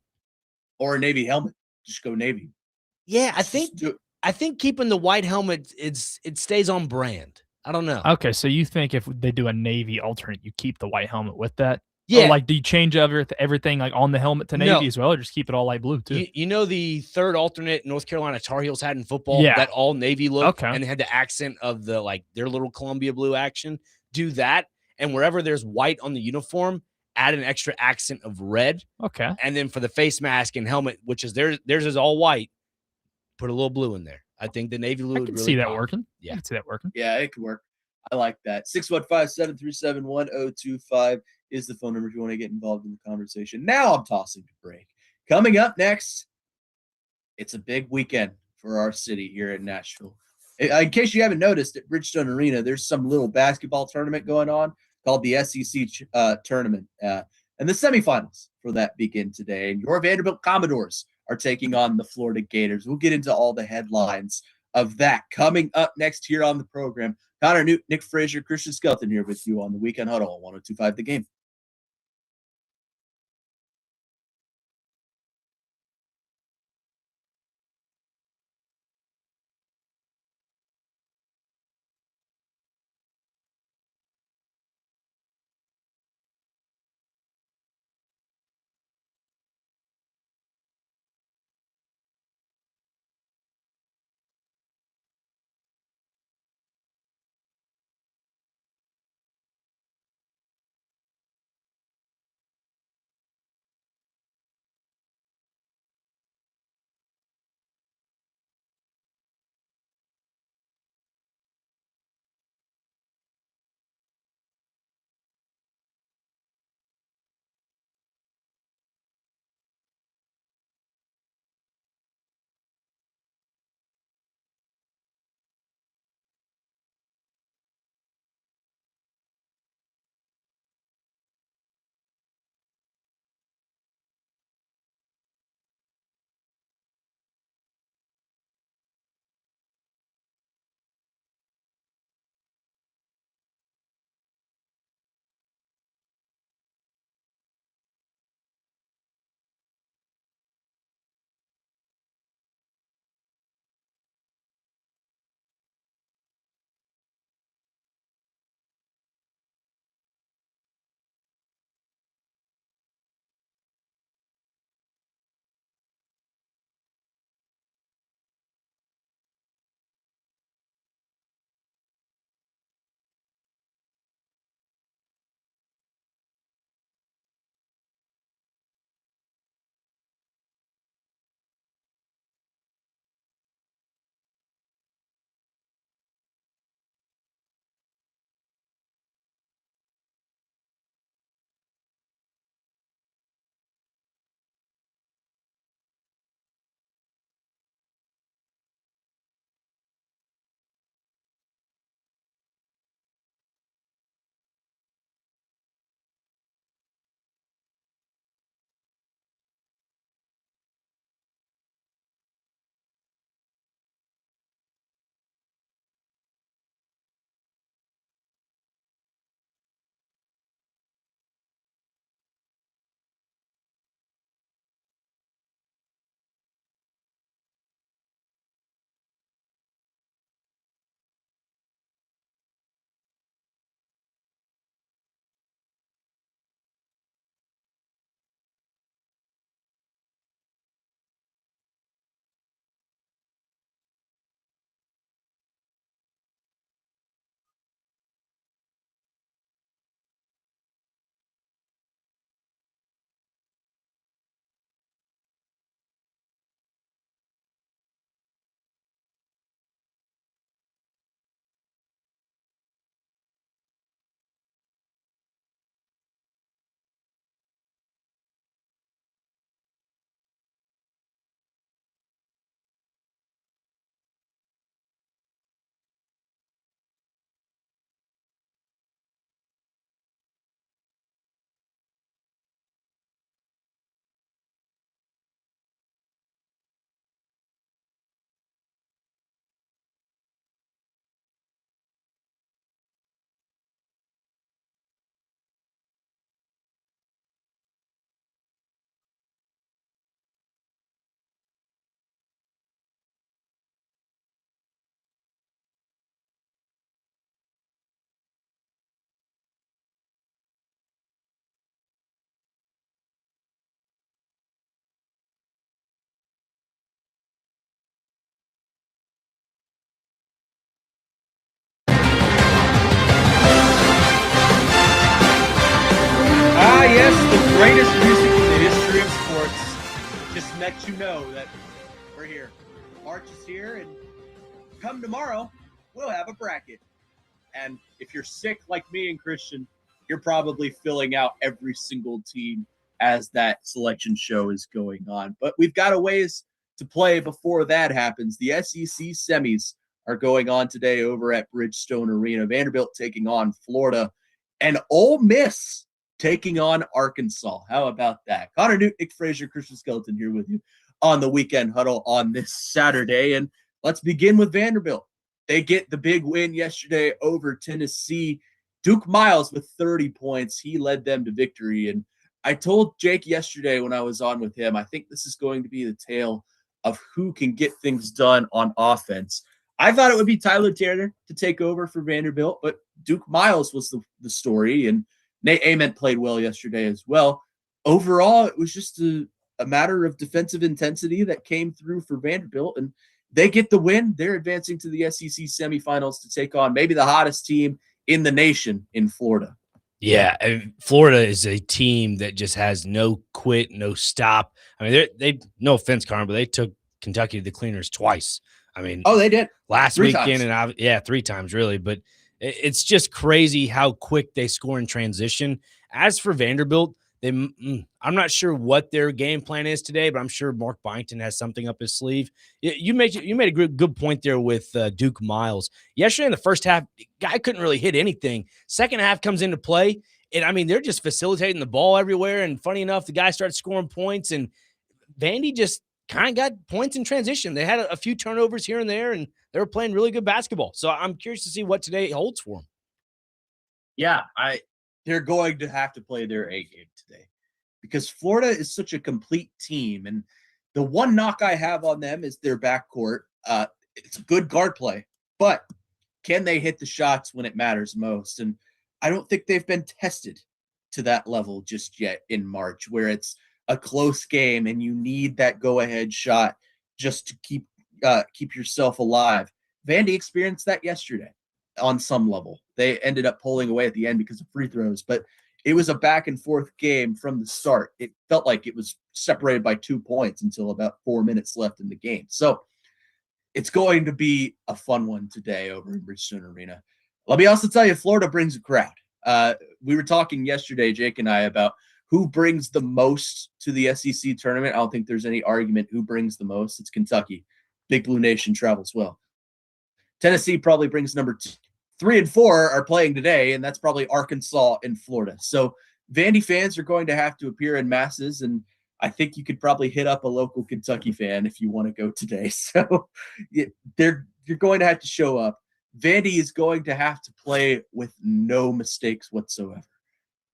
Or a Navy helmet. Just go Navy. Yeah, I think keeping the white helmet, it stays on brand. I don't know. Okay, so you think if they do a Navy alternate, you keep the white helmet with that? Yeah. Or like, do you change everything like on the helmet to Navy as well, or just keep it all light blue too? You know the third alternate North Carolina Tar Heels had in football? Yeah. That all Navy look, okay. And they had the accent of their little Columbia blue action. Do that, and wherever there's white on the uniform, add an extra accent of red. Okay. And then for the face mask and helmet, which is theirs is all white, put a little blue in there. I think the Navy blue would really see that pop. working. Yeah. I can see that working. Yeah, it could work. I like that. 615-737-1025 is the phone number if you want to get involved in the conversation. Now I'm tossing to break. Coming up next, it's a big weekend for our city here in Nashville. In case you haven't noticed, at Bridgestone Arena, there's some little basketball tournament going on called the SEC tournament. And the semifinals for that begin today. And your Vanderbilt Commodores are taking on the Florida Gators. We'll get into all the headlines of that coming up next here on the program. Connor Newt, Nick Frazier, Christian Skelton here with you on the Weekend Huddle on 102.5 The Game. The greatest music in the history of sports just lets you know that we're here. March is here, and come tomorrow, we'll have a bracket. And if you're sick like me and Christian, you're probably filling out every single team as that selection show is going on. But we've got a ways to play before that happens. The SEC semis are going on today over at Bridgestone Arena. Vanderbilt taking on Florida, and Ole Miss taking on Arkansas. How about that? Connor Newt, Nick Frazier, Christian Skeleton here with you on the Weekend Huddle on this Saturday. And let's begin with Vanderbilt. They get the big win yesterday over Tennessee. Duke Miles with 30 points. He led them to victory. And I told Jake yesterday when I was on with him, I think this is going to be the tale of who can get things done on offense. I thought it would be Tyler Tanner to take over for Vanderbilt, but Duke Miles was the story, and Nate Ament played well yesterday as well. Overall, it was just a matter of defensive intensity that came through for Vanderbilt, and they get the win. They're advancing to the SEC semifinals to take on maybe the hottest team in the nation in Florida. Yeah, Florida is a team that just has no quit, no stop. I mean, they no offense, Connor, but they took Kentucky to the cleaners twice. I mean, they did last 3 weekend, times. and 3 times really. But it's just crazy how quick they score in transition. As for Vanderbilt, I'm not sure what their game plan is today, but I'm sure Mark Byington has something up his sleeve. You made a good point there with Duke Miles. Yesterday in the first half, guy couldn't really hit anything. Second half comes into play, and I mean, they're just facilitating the ball everywhere. And funny enough, the guy starts scoring points, and Vandy just kind of got points in transition. They had a few turnovers here and there, and they were playing really good basketball. So I'm curious to see what today holds for them. Yeah, they're going to have to play their A game today because Florida is such a complete team. And the one knock I have on them is their backcourt. It's good guard play, but can they hit the shots when it matters most? And I don't think they've been tested to that level just yet in March, where it's a close game and you need that go-ahead shot just to keep yourself alive. Vandy experienced that yesterday on some level. They ended up pulling away at the end because of free throws, but it was a back and forth game from the start. It felt like it was separated by 2 points until about 4 minutes left in the game. So it's going to be a fun one today over in Bridgestone Arena. Let me also tell you, Florida brings a crowd. We were talking yesterday, Jake and I, about who brings the most to the SEC tournament. I don't think there's any argument who brings the most. It's Kentucky. Big Blue Nation travels well. Tennessee probably brings number 2. 3 and 4 are playing today, and that's probably Arkansas and Florida. So Vandy fans are going to have to appear in masses, and I think you could probably hit up a local Kentucky fan if you want to go today. So you're going to have to show up. Vandy is going to have to play with no mistakes whatsoever.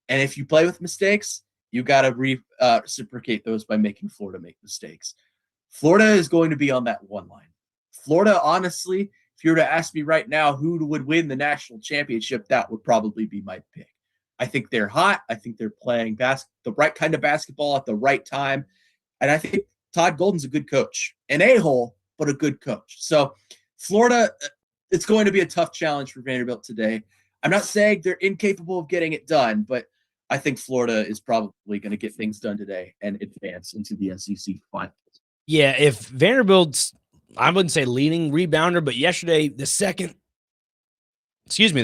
And if you play with mistakes, you got to reciprocate those by making Florida make mistakes. Florida is going to be on that one line. Florida, honestly, if you were to ask me right now who would win the national championship, that would probably be my pick. I think they're hot. I think they're playing the right kind of basketball at the right time. And I think Todd Golden's a good coach. An a-hole, but a good coach. So Florida, it's going to be a tough challenge for Vanderbilt today. I'm not saying they're incapable of getting it done, but I think Florida is probably going to get things done today and advance into the SEC finals. Yeah, if Vanderbilt's, I wouldn't say leading rebounder, but yesterday, the second leading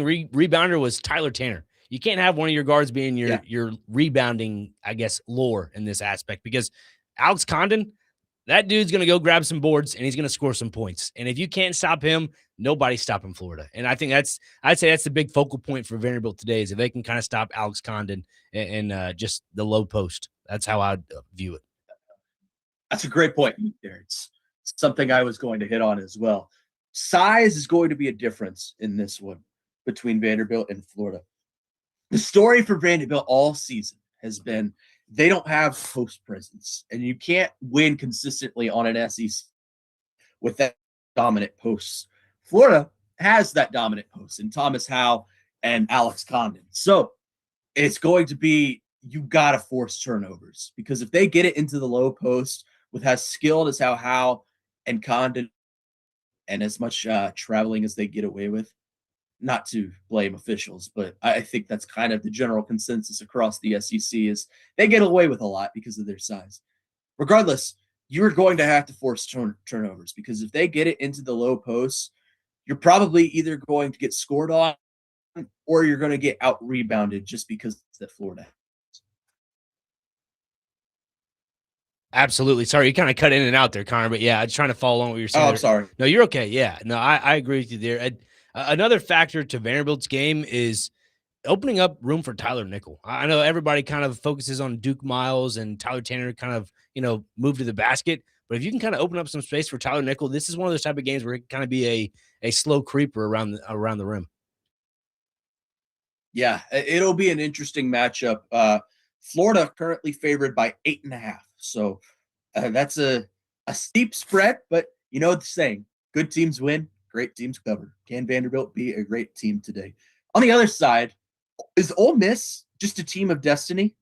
rebounder was Tyler Tanner. You can't have one of your guards being your rebounding, I guess, lore in this aspect, because Alex Condon, that dude's going to go grab some boards and he's going to score some points. And if you can't stop him, nobody's stopping Florida. And I think I'd say that's the big focal point for Vanderbilt today, is if they can kind of stop Alex Condon and just the low post. That's how I'd view it. That's a great point there. It's something I was going to hit on as well. Size is going to be a difference in this one between Vanderbilt and Florida. The story for Vanderbilt all season has been they don't have post presence, and you can't win consistently on an SEC with that dominant posts. Florida has that dominant post in Thomas Howe and Alex Condon. So it's going to be, you got to force turnovers, because if they get it into the low post with as skilled as how Howe and Condon and as much traveling as they get away with, not to blame officials, but I think that's kind of the general consensus across the SEC is they get away with a lot because of their size. Regardless, you're going to have to force turnovers because if they get it into the low posts, you're probably either going to get scored on or you're going to get out rebounded just because that Florida. Absolutely. Sorry, you kind of cut in and out there, Connor, but yeah, I was trying to follow along what you're saying. Oh, I'm sorry. No, you're okay. Yeah, no, I agree with you there. Another factor to Vanderbilt's game is opening up room for Tyler Nickel. I know everybody kind of focuses on Duke Miles and Tyler Tanner kind of, move to the basket. But if you can kind of open up some space for Tyler Nickel, this is one of those type of games where it can kind of be a slow creeper around the rim. Yeah, it'll be an interesting matchup. Florida currently favored by 8.5. So that's a steep spread, but you know the saying, good teams win, great teams cover. Can Vanderbilt be a great team today? On the other side, is Ole Miss just a team of destiny?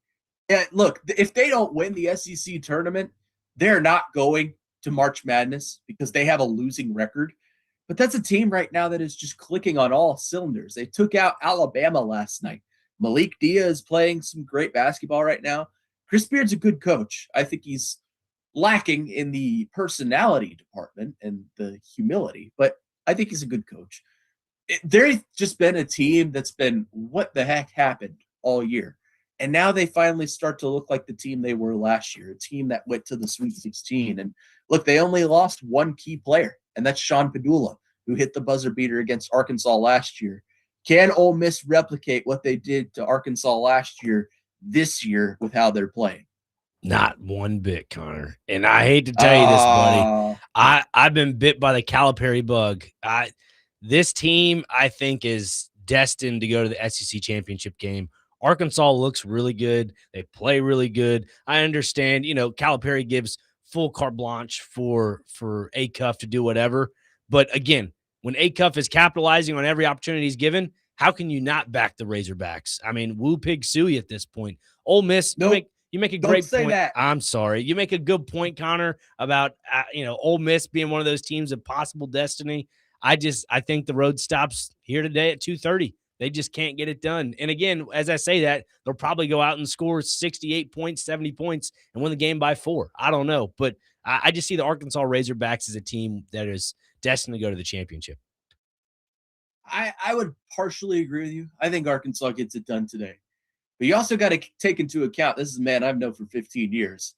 Yeah, look, if they don't win the SEC tournament, they're not going to March Madness because they have a losing record. But that's a team right now that is just clicking on all cylinders. They took out Alabama last night. Malik Dia is playing some great basketball right now. Chris Beard's a good coach. I think he's lacking in the personality department and the humility, but I think he's a good coach. There's just been a team that's been, what the heck happened all year? And now they finally start to look like the team they were last year, a team that went to the Sweet 16. And look, they only lost one key player, and that's Sean Padula, who hit the buzzer beater against Arkansas last year. Can Ole Miss replicate what they did to Arkansas last year this year with how they're playing? Not one bit, Connor. And I hate to tell you this, buddy. I've been bit by the Calipari bug. This team, I think, is destined to go to the SEC championship game. Arkansas looks really good. They play really good. I understand, Calipari gives full carte blanche for Acuff to do whatever. But again, when Acuff is capitalizing on every opportunity he's given, how can you not back the Razorbacks? I mean, woo pig suey at this point. Ole Miss, nope. You make a great point. That. I'm sorry. You make a good point, Connor, about Ole Miss being one of those teams of possible destiny. I think the road stops here today at 2:30. They just can't get it done. And again, as I say that, they'll probably go out and score 68 points, 70 points, and win the game by 4. I don't know, but I just see the Arkansas Razorbacks as a team that is destined to go to the championship. I would partially agree with you. I think Arkansas gets it done today. But you also got to take into account, this is a man I've known for 15 years.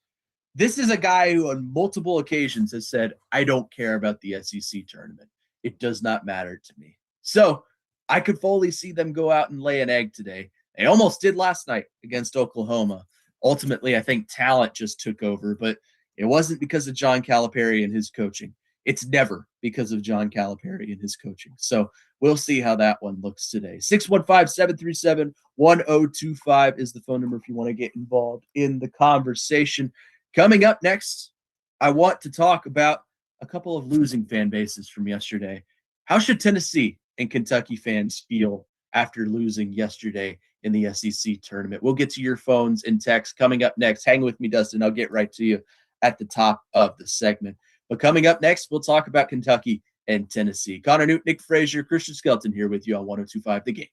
This is a guy who on multiple occasions has said, I don't care about the SEC tournament. It does not matter to me. So I could fully see them go out and lay an egg today. They almost did last night against Oklahoma. Ultimately, I think talent just took over, but it wasn't because of John Calipari and his coaching. It's never because of John Calipari and his coaching. So we'll see how that one looks today. 615-737-1025 is the phone number if you want to get involved in the conversation. Coming up next, I want to talk about a couple of losing fan bases from yesterday. How should Tennessee and Kentucky fans feel after losing yesterday in the SEC tournament? We'll get to your phones and texts coming up next. Hang with me, Dustin. I'll get right to you at the top of the segment. But coming up next, we'll talk about Kentucky and Tennessee. Connor Newt, Nick Frazier, Christian Skelton here with you on 102.5 The Game.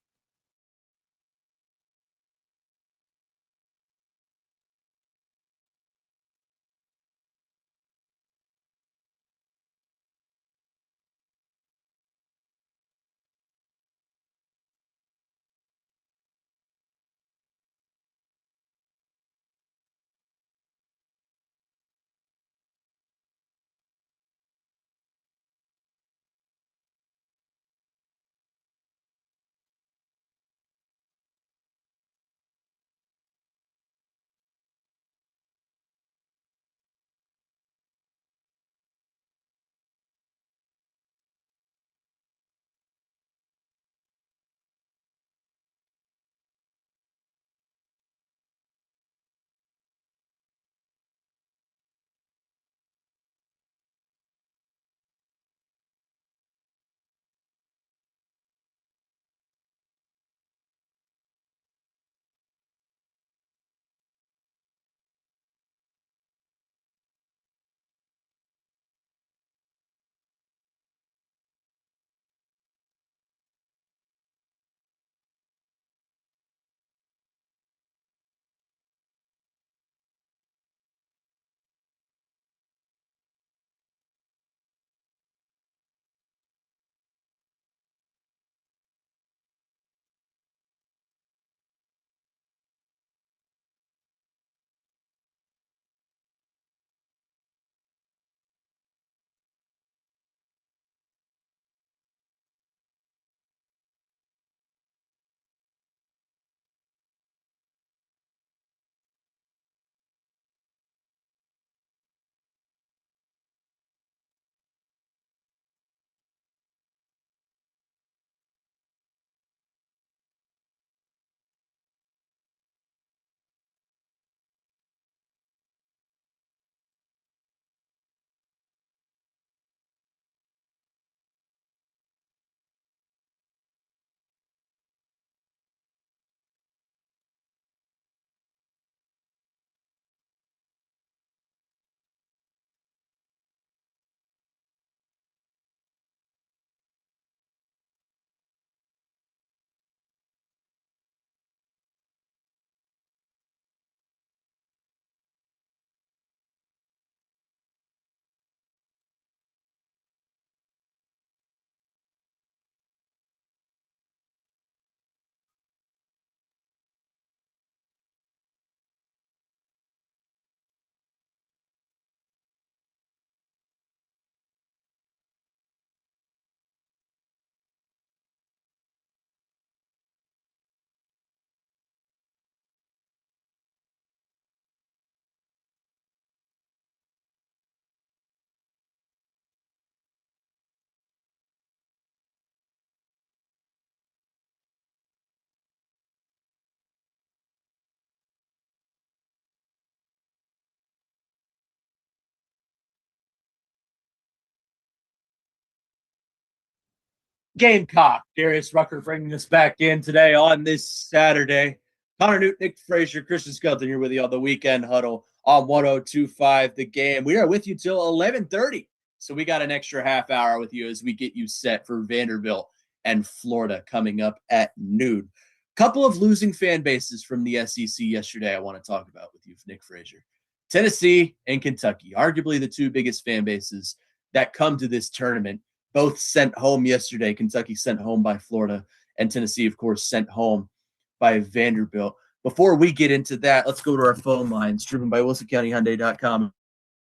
Gamecock. Darius Rucker bringing us back in today on this Saturday. Connor Newt, Nick Frazier, Christian Skelton here with you on the Weekend Huddle on 102.5 The Game. We are with you till 11:30, so we got an extra half hour with you as we get you set for Vanderbilt and Florida coming up at noon. Couple of losing fan bases from the SEC yesterday I want to talk about with you, Nick Frazier. Tennessee and Kentucky, arguably the two biggest fan bases that come to this tournament, both sent home yesterday. Kentucky sent home by Florida, and Tennessee, of course, sent home by Vanderbilt. Before we get into that, let's go to our phone lines, driven by WilsonCountyHyundai.com,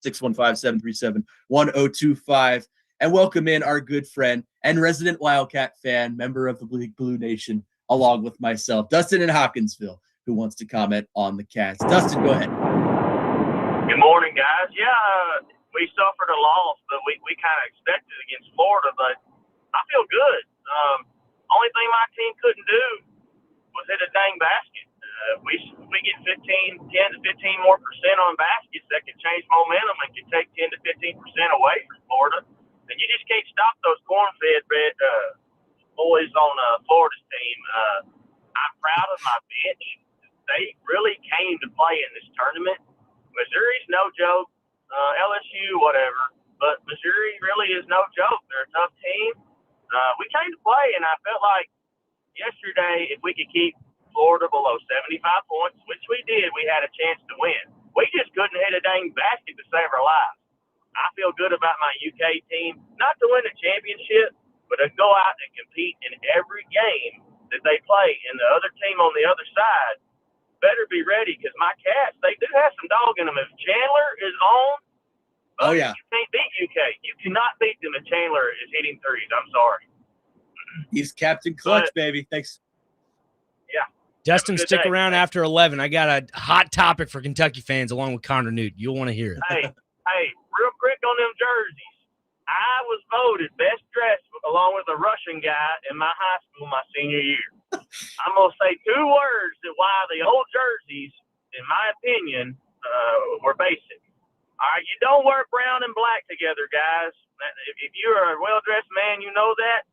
615-737-1025, and welcome in our good friend and resident Wildcat fan, member of the Blue Nation, along with myself, Dustin in Hopkinsville, who wants to comment on the Cats. Dustin, go ahead. Good morning, guys. Yeah, we suffered a loss, but we kind of expected it against Florida, but I feel good. Only thing my team couldn't do was hit a dang basket. We get 10 to 15 more percent on baskets, that could change momentum and could take 10 to 15% away from Florida. And you just can't stop those corn-fed boys on Florida's team. I'm proud of my bench. They really came to play in this tournament. Missouri's no joke. LSU, whatever. But Missouri really is no joke. They're a tough team. We came to play, and I felt like yesterday, if we could keep Florida below 75 points, which we did, we had a chance to win. We just couldn't hit a dang basket to save our lives. I feel good about my UK team, not to win a championship, but to go out and compete in every game that they play. And the other team on the other side better be ready, because my Cats, they do have some dog in them. If Chandler is on, oh yeah, you can't beat UK. You cannot beat them if Chandler is hitting threes. I'm sorry. He's Captain Clutch, baby. Thanks. Yeah. Dustin, stick around after 11. I got a hot topic for Kentucky fans along with Connor Newt. You'll want to hear it. Hey, real quick on them jerseys. I was voted best dressed along with a Russian guy in my high school my senior year. I'm going to say two words that why the old jerseys, in my opinion, were basic. All right, you don't wear brown and black together, guys. If you're a well-dressed man, you know that.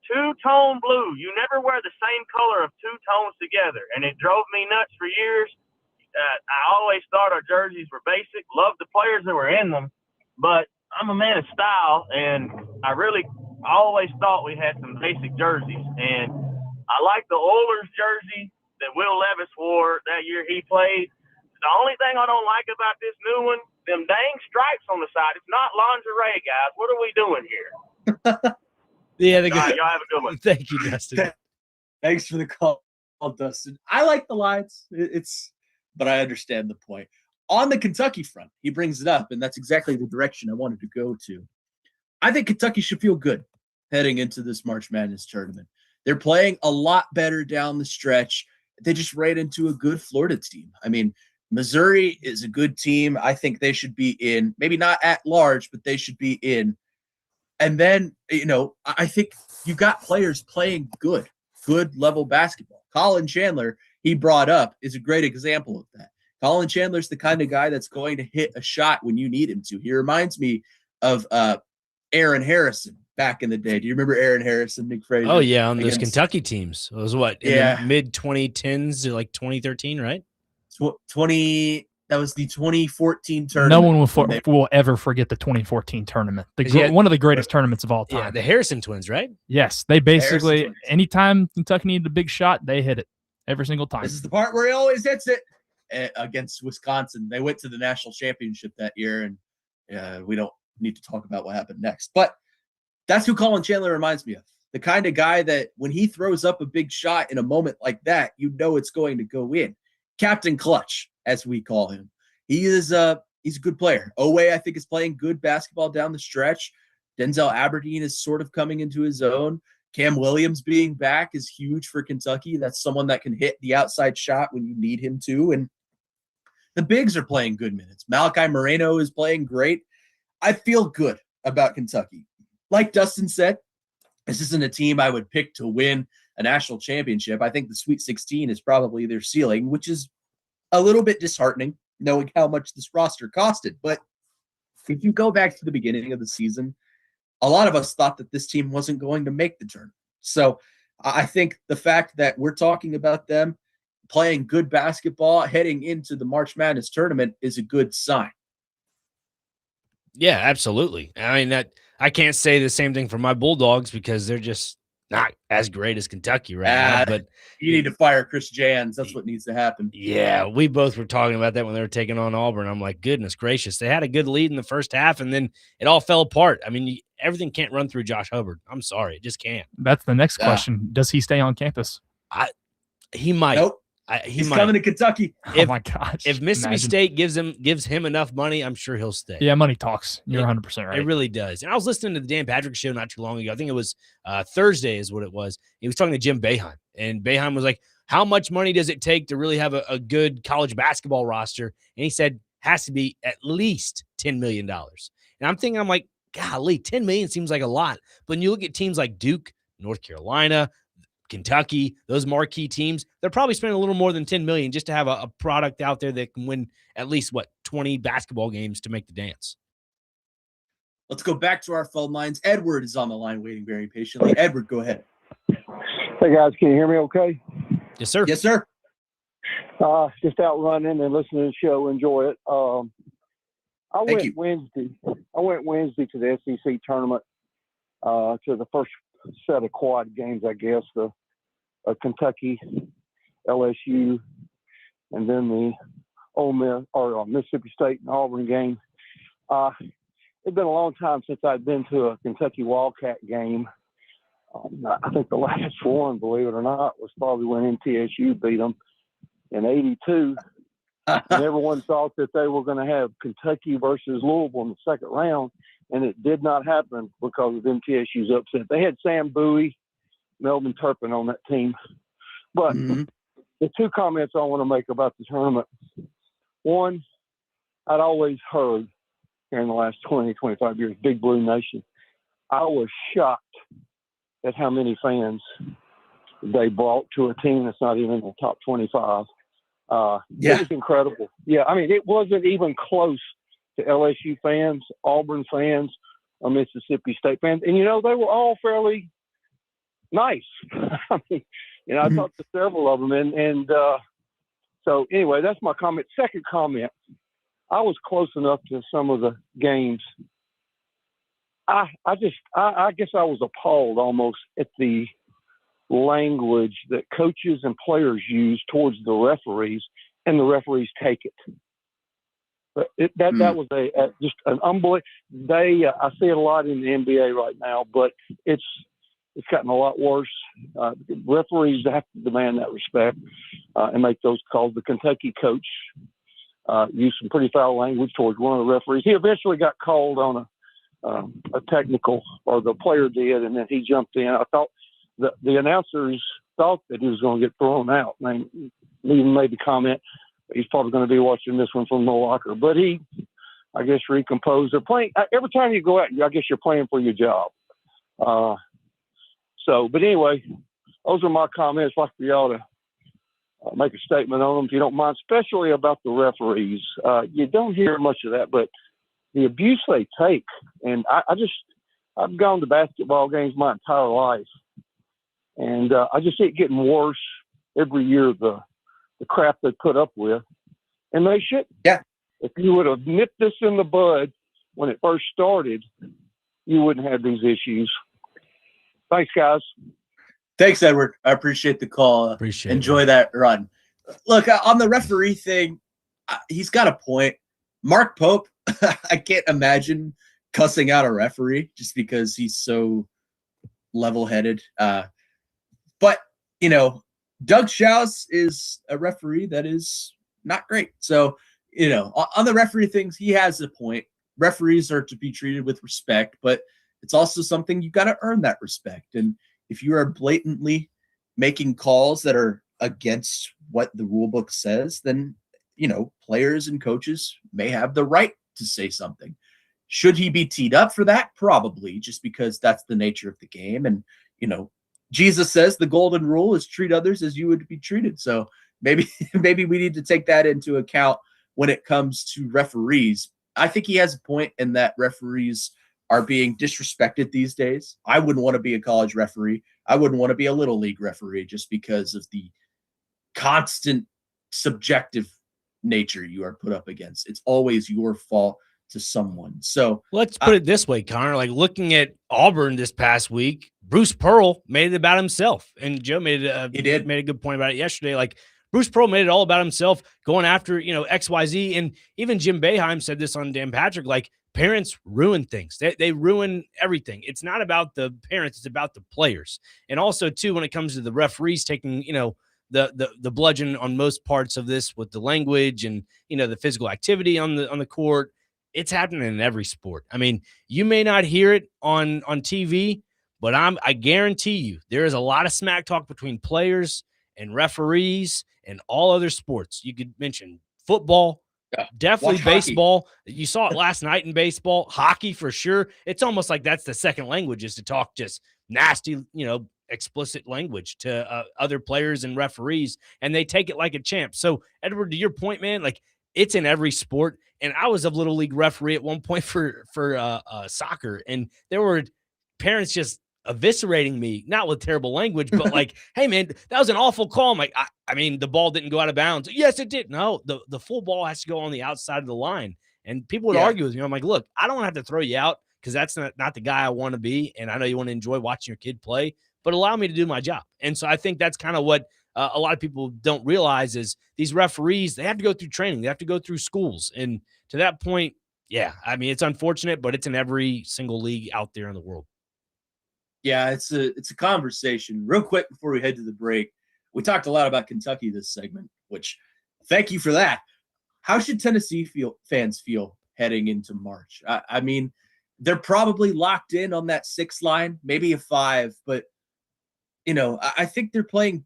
Two-tone blue. You never wear the same color of two tones together, and it drove me nuts for years. I always thought our jerseys were basic. Loved the players that were in them, but I'm a man of style, and I always thought we had some basic jerseys. And I like the Oilers jersey that Will Levis wore that year he played. The only thing I don't like about this new one, them dang stripes on the side. It's not lingerie, guys. What are we doing here? Yeah, y'all have a good one. Thank you, Dustin. Thanks for the call, Dustin. I like the lines. But I understand the point. On the Kentucky front, he brings it up, and that's exactly the direction I wanted to go to. I think Kentucky should feel good heading into this March Madness tournament. They're playing a lot better down the stretch. They just ran into a good Florida team. I mean, Missouri is a good team. I think they should be in, maybe not at large, but they should be in. And then, I think you've got players playing good level basketball. Colin Chandler, he brought up, is a great example of that. Colin Chandler's the kind of guy that's going to hit a shot when you need him to. He reminds me of Aaron Harrison back in the day. Do you remember Aaron Harrison, Nick Frazier? Oh, yeah, on those Kentucky teams. It was what, in the mid-2010s to like 2013, right? That was the 2014 tournament. No one will ever forget the 2014 tournament. One of the greatest tournaments of all time. Yeah, the Harrison twins, right? Yes, they basically, anytime Kentucky needed a big shot, they hit it every single time. This is the part where he always hits it. Against Wisconsin, they went to the national championship that year, and we don't need to talk about what happened next. But that's who Colin Chandler reminds me of. The kind of guy that when he throws up a big shot in a moment like that, it's going to go in. Captain Clutch, as we call him. He's a good player. Oweh, I think, is playing good basketball down the stretch. Denzel Aberdeen is sort of coming into his own. Cam Williams being back is huge for Kentucky. That's someone that can hit the outside shot when you need him to. And the bigs are playing good minutes. Malachi Moreno is playing great. I feel good about Kentucky. Like Dustin said, this isn't a team I would pick to win a national championship. I think the Sweet 16 is probably their ceiling, which is a little bit disheartening knowing how much this roster costed. But if you go back to the beginning of the season, a lot of us thought that this team wasn't going to make the tournament. So I think the fact that we're talking about them playing good basketball heading into the March Madness tournament is a good sign. Yeah, absolutely. I mean, I can't say the same thing for my Bulldogs because they're just not as great as Kentucky right now. But you need to fire Chris Jans. That's what needs to happen. Yeah, we both were talking about that when they were taking on Auburn. I'm like, goodness gracious. They had a good lead in the first half, and then it all fell apart. I mean, everything can't run through Josh Hubbard. I'm sorry. It just can't. That's the next question. Does he stay on campus? He might. Nope. He's coming to Kentucky. Oh my gosh! If Mississippi State gives him enough money, I'm sure he'll stay. Yeah, money talks. You're 100% right. It really does. And I was listening to the Dan Patrick show not too long ago. I think it was Thursday is what it was. He was talking to Jim Boeheim, and Boeheim was like, "How much money does it take to really have a good college basketball roster?" And he said, "Has to be at least $10 million." And I'm like, golly, $10 million seems like a lot. But when you look at teams like Duke, North Carolina, Kentucky, those marquee teams, they're probably spending a little more than $10 million just to have a product out there that can win at least 20 basketball games to make the dance. Let's go back to our phone lines. Edward is on the line waiting very patiently. Edward, go ahead. Hey guys, can you hear me okay? Yes, sir. Yes, sir. Just out running and listening to the show. Enjoy it. I went Wednesday to the SEC tournament, to the first set of quad games, I guess, the Kentucky, LSU, and then the Ole Miss or Mississippi State and Auburn game. It's been a long time since I'd been to a Kentucky Wildcat game. I think the last one, believe it or not, was probably when MTSU beat them in '82. And everyone thought that they were going to have Kentucky versus Louisville in the second round, and it did not happen because of MTSU's upset. They had Sam Bowie, Melvin Turpin on that team. But the two comments I want to make about the tournament. One, I'd always heard here in the last 20, 25 years, Big Blue Nation. I was shocked at how many fans they brought to a team that's not even in the top 25. It was incredible. Yeah, I mean, it wasn't even close to LSU fans, Auburn fans, or Mississippi State fans. And, they were all fairly nice. I mean, I talked to several of them. And so, anyway, that's my comment. Second comment, I was close enough to some of the games. I guess I was appalled almost at the language that coaches and players use towards the referees, and the referees take it. But that was just an unbelievable. I see it a lot in the NBA right now, but it's gotten a lot worse. Referees have to demand that respect and make those calls. The Kentucky coach used some pretty foul language towards one of the referees. He eventually got called on a technical, or the player did, and then he jumped in. I thought the announcers thought that he was going to get thrown out. I mean, he even made the comment, he's probably going to be watching this one from the locker. But he, I guess, recomposed. They're playing every time you go out. I guess you're playing for your job. But anyway, those are my comments. Like for y'all to make a statement on them, if you don't mind, especially about the referees. You don't hear much of that, but the abuse they take, and I've gone to basketball games my entire life, and I just see it getting worse every year. The crap they put up with, and they should. Yeah. If you would have nipped this in the bud when it first started, you wouldn't have these issues. Thanks, guys. Thanks, Edward. I appreciate the call. Enjoy that run. Look, on the referee thing, he's got a point. Mark Pope, I can't imagine cussing out a referee just because he's so level-headed. But, Doug Schaus is a referee that is not great. So, on the referee things, he has a point. Referees are to be treated with respect, but it's also something you got to earn that respect. And if you are blatantly making calls that are against what the rule book says, then, players and coaches may have the right to say something. Should he be teed up for that? Probably, just because that's the nature of the game. And, Jesus says the golden rule is treat others as you would be treated. So maybe we need to take that into account when it comes to referees. I think he has a point in that referees are being disrespected these days. I wouldn't want to be a college referee. I wouldn't want to be a little league referee just because of the constant subjective nature you are put up against. It's always your fault to someone. So let's put it this way, Connor, like looking at Auburn this past week, Bruce Pearl made it about himself, and Joe made a good point about it yesterday. Like Bruce Pearl made it all about himself, going after, XYZ. And even Jim Boeheim said this on Dan Patrick, like parents ruin things. They ruin everything. It's not about the parents, it's about the players. And also too, when it comes to the referees taking, the bludgeon on most parts of this with the language and, the physical activity on the court, it's happening in every sport. I mean, you may not hear it on TV, but I guarantee you there is a lot of smack talk between players and referees and all other sports. You could mention football, definitely baseball. Hockey. You saw it last night in baseball, hockey for sure. It's almost like that's the second language, is to talk just nasty, explicit language to other players and referees, and they take it like a champ. So, Edward, to your point, man, like it's in every sport. And I was a little league referee at one point for soccer, and there were parents just eviscerating me, not with terrible language, but like, hey man, that was an awful call. I'm like, I mean, the ball didn't go out of bounds. Yes, it did. No, the full ball has to go on the outside of the line. And people would argue with me. I'm like, look, I don't have to throw you out because that's not the guy I want to be. And I know you want to enjoy watching your kid play, but allow me to do my job. And so I think that's kind of what a lot of people don't realize is these referees, they have to go through training. They have to go through schools. And to that point, yeah, I mean, it's unfortunate, but it's in every single league out there in the world. Yeah, it's a conversation. Real quick before we head to the break, we talked a lot about Kentucky this segment, which thank you for that. How should Tennessee fans feel heading into March? I mean, they're probably locked in on that 6 line, maybe a 5, but I think they're playing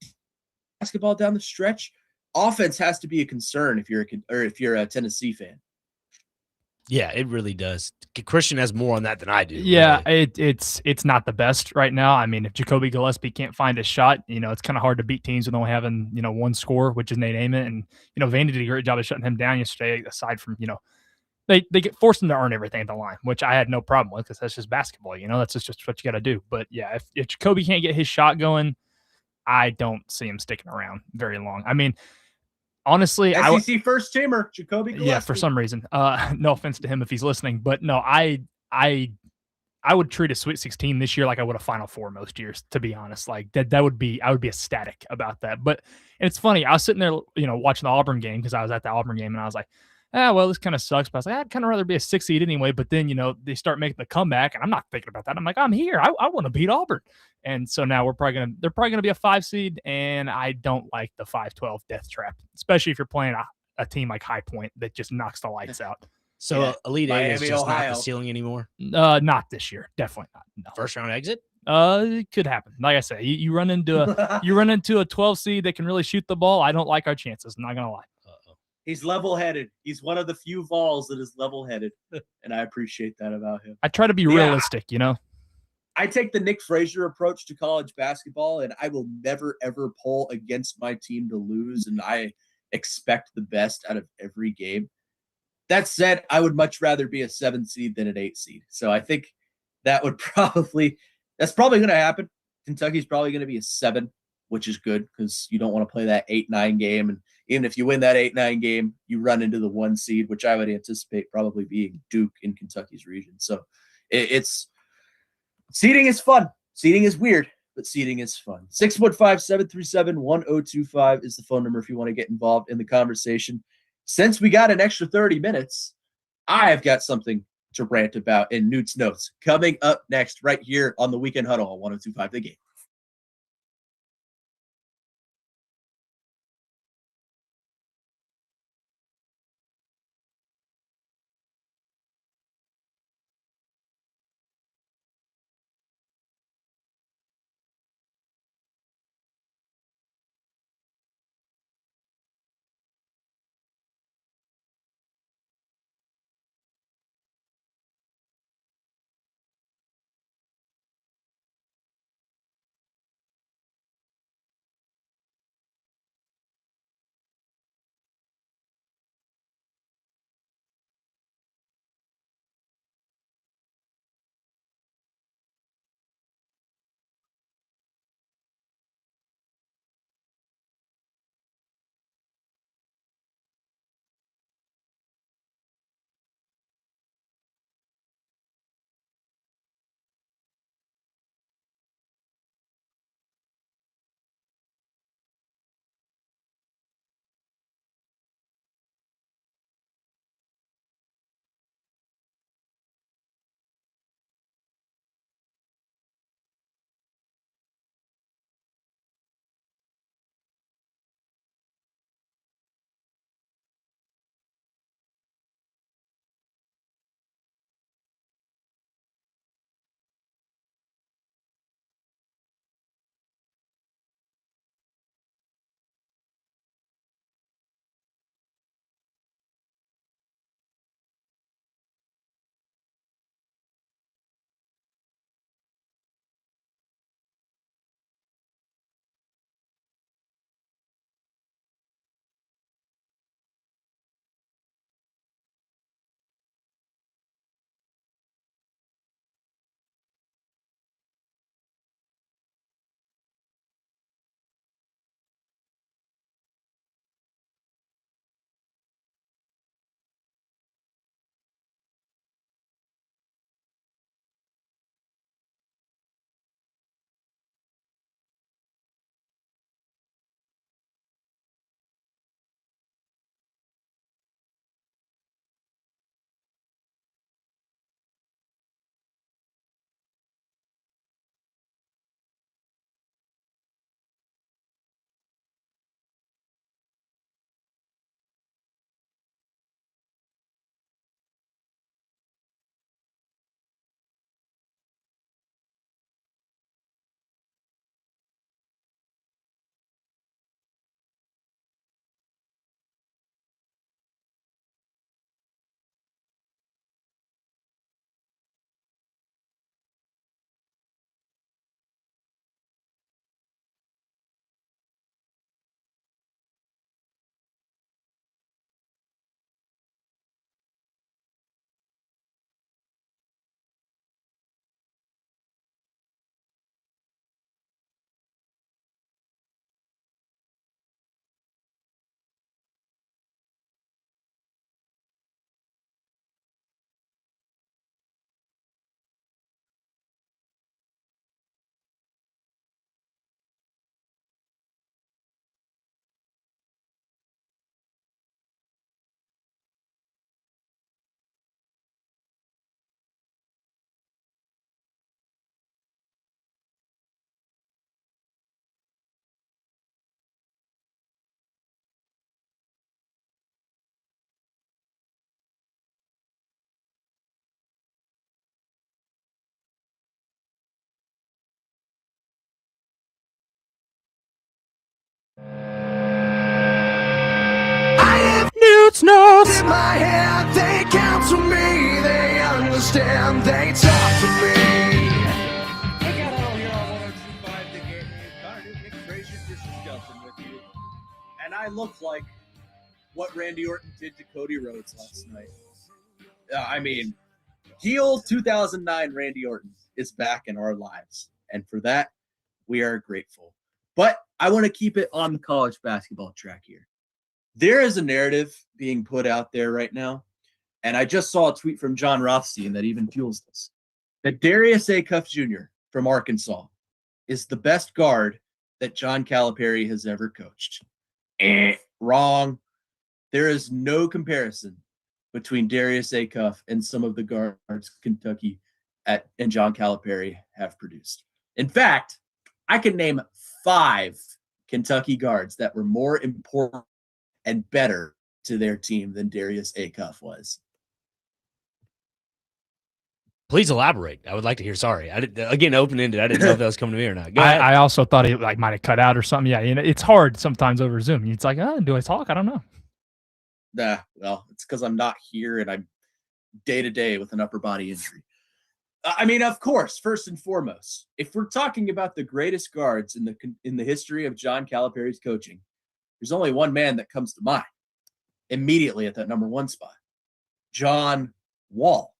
basketball down the stretch. Offense has to be a concern if you're a Tennessee fan. Yeah, it really does. Christian has more on that than I do. Yeah, really. It's not the best right now. I mean, if Jacoby Gillespie can't find a shot, it's kind of hard to beat teams with only having, one score, which is Nate Ament. And, Vandy did a great job of shutting him down yesterday, aside from, they get forced him to earn everything at the line, which I had no problem with because that's just basketball. That's just what you got to do. But, yeah, if Jacoby can't get his shot going, I don't see him sticking around very long. I mean, honestly, SEC first teamer Jacoby Gillespie. Yeah, for some reason. No offense to him if he's listening, but no, I would treat a Sweet 16 this year like I would a Final Four most years. To be honest, like I would be ecstatic about that. But it's funny. I was sitting there, watching the Auburn game because I was at the Auburn game, and I was like, well, this kind of sucks. But I was like, I'd kind of rather be a 6 seed anyway. But then, they start making the comeback, and I'm not thinking about that. I'm like, I'm here. I want to beat Auburn. And so now they're probably gonna be a 5 seed, and I don't like the 5-12 death trap, especially if you're playing a team like High Point that just knocks the lights out. So Elite Eight is just Ohio. not the ceiling anymore. Not this year, definitely not. No. First round exit. It could happen. Like I say, you run into a 12 seed that can really shoot the ball. I don't like our chances. I'm not gonna lie. He's level-headed. He's one of the few Vols that is level-headed, and I appreciate that about him. I try to be realistic, I take the Nick Frazier approach to college basketball, and I will never, ever pull against my team to lose, and I expect the best out of every game. That said, I would much rather be a 7 seed than an 8 seed. So I think that's probably going to happen. Kentucky's probably going to be a 7, which is good because you don't want to play that 8-9 game. And even if you win that 8-9 game, you run into the 1 seed, which I would anticipate probably being Duke in Kentucky's region. So seeding is fun. Seeding is weird, but seeding is fun. 615-737-1025 is the phone number if you want to get involved in the conversation. Since we got an extra 30 minutes, I've got something to rant about in Newt's Notes coming up next right here on the Weekend Huddle on 1025 The Game. Eagles. In my head, they counsel me, they understand, they talk to me. Weekend Huddle here on 102.5 The Game. Connor Newton, Nick Frazier, Christian Skelton with you. And I look like what Randy Orton did to Cody Rhodes last night. I mean, heel 2009 Randy Orton is back in our lives. And for that, we are grateful. But I want to keep it on the college basketball track here. There is a narrative being put out there right now, and I just saw a tweet from John Rothstein that even fuels this, that Darius Acuff Jr. from Arkansas is the best guard that John Calipari has ever coached. Wrong. There is no comparison between Darius Acuff and some of the guards Kentucky and John Calipari have produced. In fact, I can name 5 Kentucky guards that were more important and better to their team than Darius Acuff was. Please elaborate. I would like to hear. Sorry. Again, open-ended. I didn't know if that was coming to me or not. Go ahead. I also thought he might have cut out or something. Yeah, it's hard sometimes over Zoom. It's like, do I talk? I don't know. Well, it's because I'm not here and I'm day-to-day with an upper body injury. I mean, of course, first and foremost, if we're talking about the greatest guards in the history of John Calipari's coaching, there's only one man that comes to mind immediately at that number 1 spot, John Wall.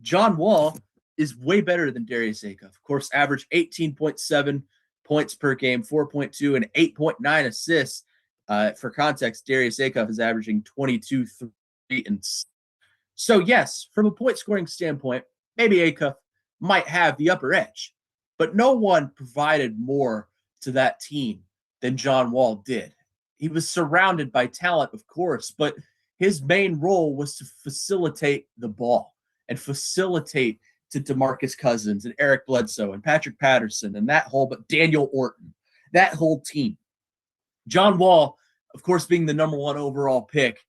John Wall is way better than Darius Acuff. Of course, averaged 18.7 points per game, 4.2 and 8.9 assists. For context, Darius Acuff is averaging 22, 3, and so yes, from a point scoring standpoint, maybe Acuff might have the upper edge, but no one provided more to that team than John Wall did. He was surrounded by talent, of course, but his main role was to facilitate the ball and facilitate to DeMarcus Cousins and Eric Bledsoe and Patrick Patterson and but Daniel Orton, that whole team. John Wall, of course, being the number 1 overall pick,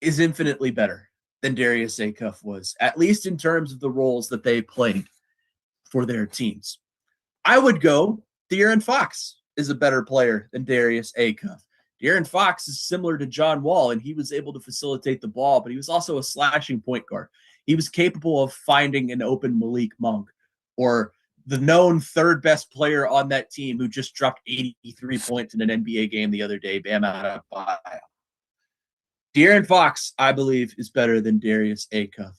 is infinitely better than Darius Acuff was, at least in terms of the roles that they played for their teams. I would go De'Aaron Fox is a better player than Darius Acuff. De'Aaron Fox is similar to John Wall, and he was able to facilitate the ball, but he was also a slashing point guard. He was capable of finding an open Malik Monk or the known 3rd best player on that team who just dropped 83 points in an NBA game the other day. Bam out of buyout. De'Aaron Fox, I believe, is better than Darius Acuff.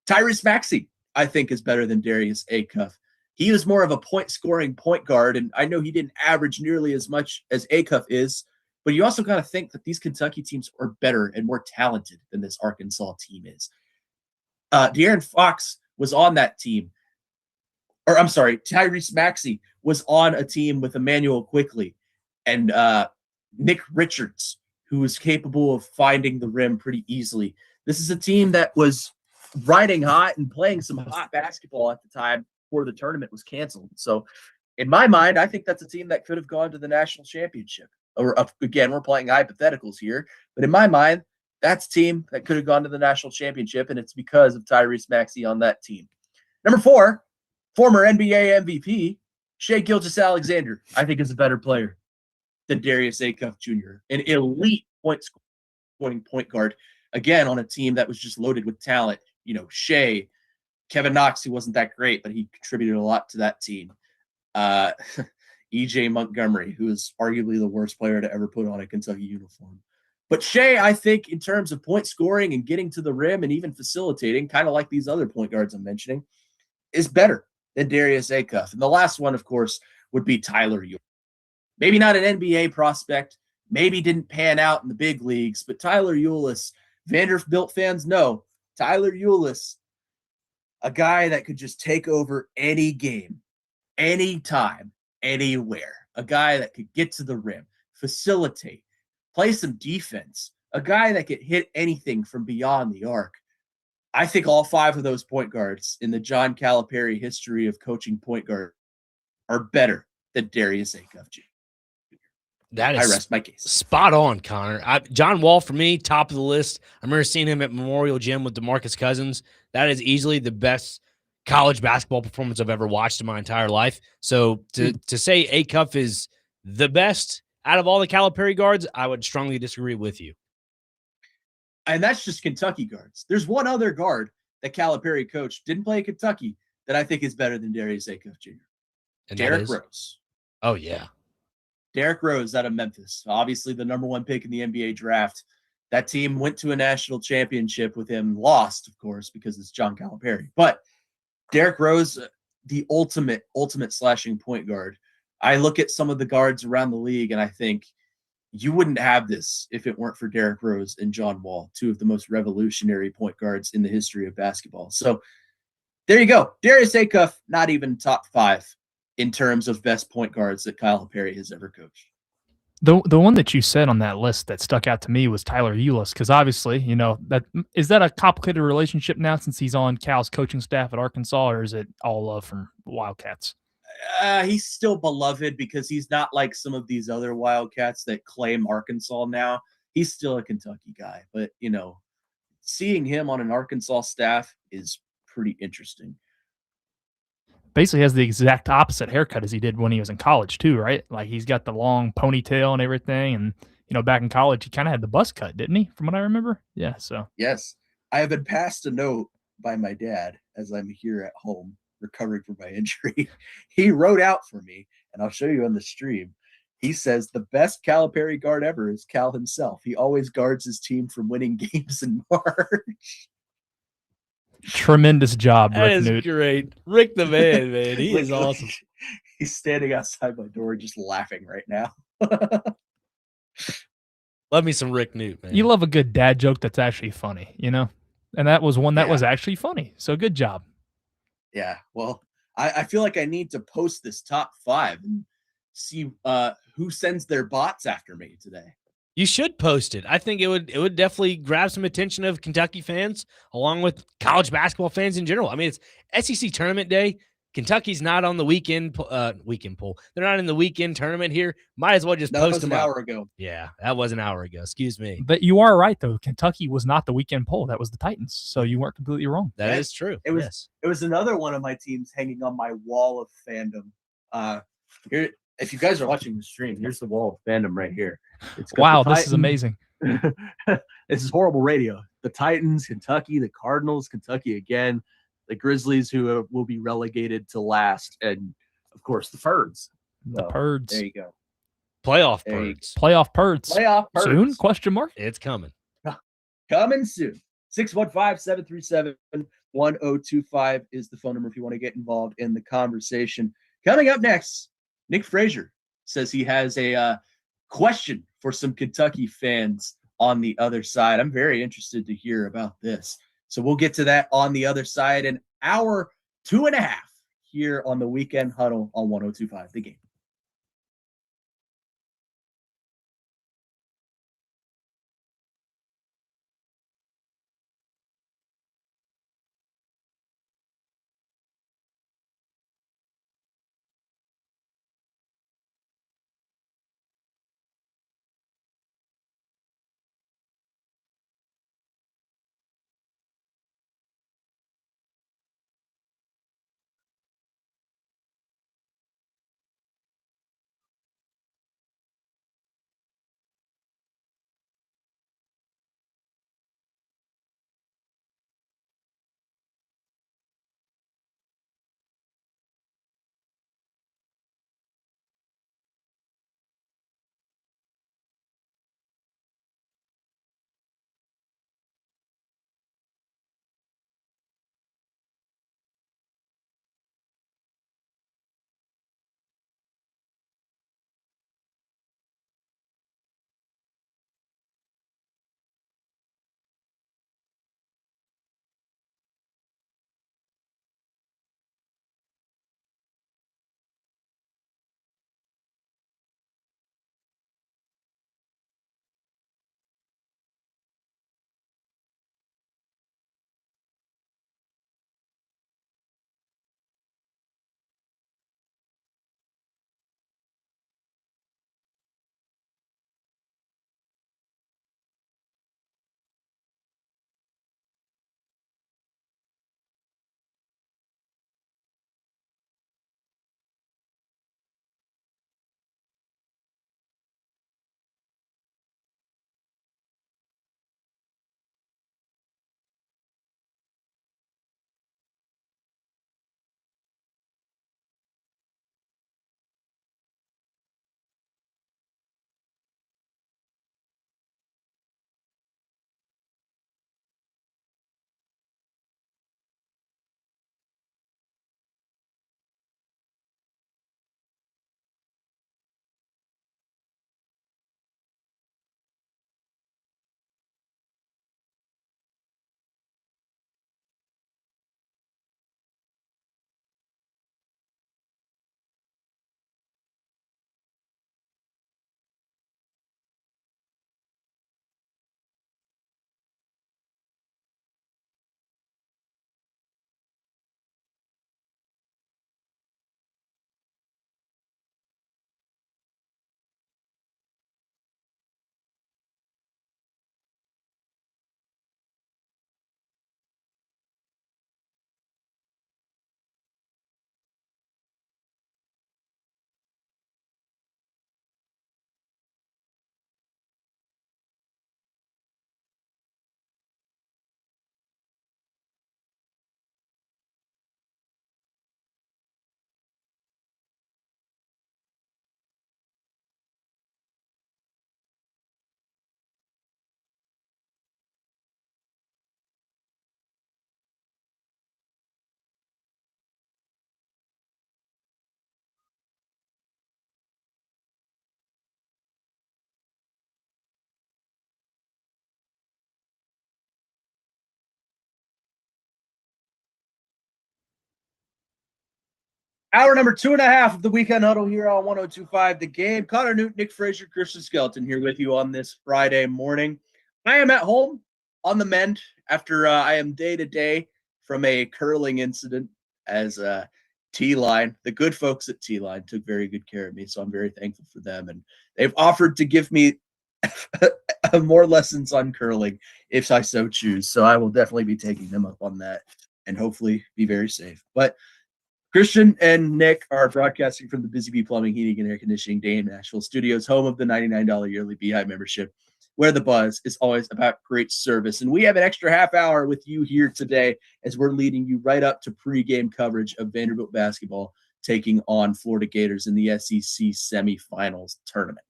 Tyrese Maxey, I think, is better than Darius Acuff. He was more of a point-scoring point guard, and I know he didn't average nearly as much as Acuff is, but you also got to think that these Kentucky teams are better and more talented than this Arkansas team is. De'Aaron Fox was on that team. Tyrese Maxey was on a team with Emmanuel Quickley and Nick Richards, who was capable of finding the rim pretty easily. This is a team that was riding hot and playing some hot basketball at the time before the tournament was canceled. So in my mind, I think that's a team that could have gone to the national championship. Or again, we're playing hypotheticals here, but in my mind, that's a team that could have gone to the national championship, and it's because of Tyrese Maxey on that team. Number 4, former NBA MVP, Shai Gilgeous-Alexander, I think is a better player than Darius Acuff Jr., an elite point-scoring point guard, again, on a team that was just loaded with talent. You know, Shai, Kevin Knox, who wasn't that great, but he contributed a lot to that team. E.J. Montgomery, who is arguably the worst player to ever put on a Kentucky uniform. But Shai, I think, in terms of point scoring and getting to the rim and even facilitating, kind of like these other point guards I'm mentioning, is better than Darius Acuff. And the last one, of course, would be Tyler Ulis. Maybe not an NBA prospect, maybe didn't pan out in the big leagues, but Tyler Ulis, Vanderbilt fans know, Tyler Ulis, a guy that could just take over any game, anytime, anywhere. A guy that could get to the rim, facilitate, play some defense. A guy that could hit anything from beyond the arc. I think all 5 of those point guards in the John Calipari history of coaching point guard are better than Darius Acuff Jr. That is I rest my case. Spot on, Connor. John Wall, for me, top of the list. I remember seeing him at Memorial Gym with DeMarcus Cousins. That is easily the best college basketball performance I've ever watched in my entire life. So to say Acuff is the best out of all the Calipari guards, I would strongly disagree with you. And that's just Kentucky guards. There's one other guard that Calipari coached, didn't play at Kentucky, that I think is better than Darius Acuff Jr. And Derrick Rose. Oh, yeah. Derrick Rose out of Memphis, obviously the number 1 pick in the NBA draft. That team went to a national championship with him, lost, of course, because it's John Calipari. But Derrick Rose, the ultimate slashing point guard. I look at some of the guards around the league, and I think you wouldn't have this if it weren't for Derrick Rose and John Wall, 2 of the most revolutionary point guards in the history of basketball. So there you go. Darius Acuff, not even top 5 in terms of best point guards that Calipari has ever coached. The one that you said on that list that stuck out to me was Tyler Ulis, because obviously, that is that a complicated relationship now since he's on Cal's coaching staff at Arkansas, or is it all love from Wildcats? He's still beloved because he's not like some of these other Wildcats that claim Arkansas now. He's still a Kentucky guy, but seeing him on an Arkansas staff is pretty interesting. Basically has the exact opposite haircut as he did when he was in college too, right? Like he's got the long ponytail and everything. And, back in college, he kind of had the buzz cut, didn't he? From what I remember. Yeah. So, yes, I have been passed a note by my dad as I'm here at home recovering from my injury. He wrote out for me, and I'll show you on the stream. He says the best Calipari guard ever is Cal himself. He always guards his team from winning games in March. Tremendous job, Rick. That is Newt. Great. Rick the man, man. He is awesome. He's standing outside my door just laughing right now. Love me some Rick Newt, man. You love a good dad joke that's actually funny, And that was one that was actually funny. So good job. Yeah. Well, I feel like I need to post this top 5 and see who sends their bots after me today. You should post it. I think it would definitely grab some attention of Kentucky fans, along with college basketball fans in general. I mean, it's SEC tournament day. Kentucky's not on the weekend poll. They're not in the weekend tournament here. Might as well just post them. That was an hour ago. Yeah, that was an hour ago. Excuse me. But you are right though. Kentucky was not the weekend poll. That was the Titans. So you weren't completely wrong. That is true. It was another one of my teams hanging on my wall of fandom. Here, if you guys are watching the stream, here's the wall of fandom right here. Wow, this is amazing. This is horrible radio. The Titans, Kentucky, the Cardinals, Kentucky again, the Grizzlies, who will be relegated to last, and of course the Birds. The Birds. There you go. Playoff Birds. Playoff Birds. Playoff Birds. Soon? Question mark. It's coming. Coming soon. 615-737-1025 is the phone number if you want to get involved in the conversation. Coming up next, Nick Frazier says he has a question for some Kentucky fans on the other side. I'm very interested to hear about this. So we'll get to that on the other side in hour 2.5 here on the Weekend Huddle on 102.5 The Game. Hour number 2.5 of the Weekend Huddle here on 102.5 The Game. Connor Newton, Nick Frazier, Christian Skelton here with you on this Friday morning. I am at home on the mend after I am day-to-day from a curling incident as T-Line. The good folks at T-Line took very good care of me, so I'm very thankful for them. And they've offered to give me more lessons on curling if I so choose. So I will definitely be taking them up on that and hopefully be very safe. But Christian and Nick are broadcasting from the Busy Bee Plumbing, Heating, and Air Conditioning Dane Nashville Studios, home of the $99 yearly Beehive membership, where the buzz is always about great service. And we have an extra half hour with you here today as we're leading you right up to pregame coverage of Vanderbilt basketball taking on Florida Gators in the SEC semifinals tournament.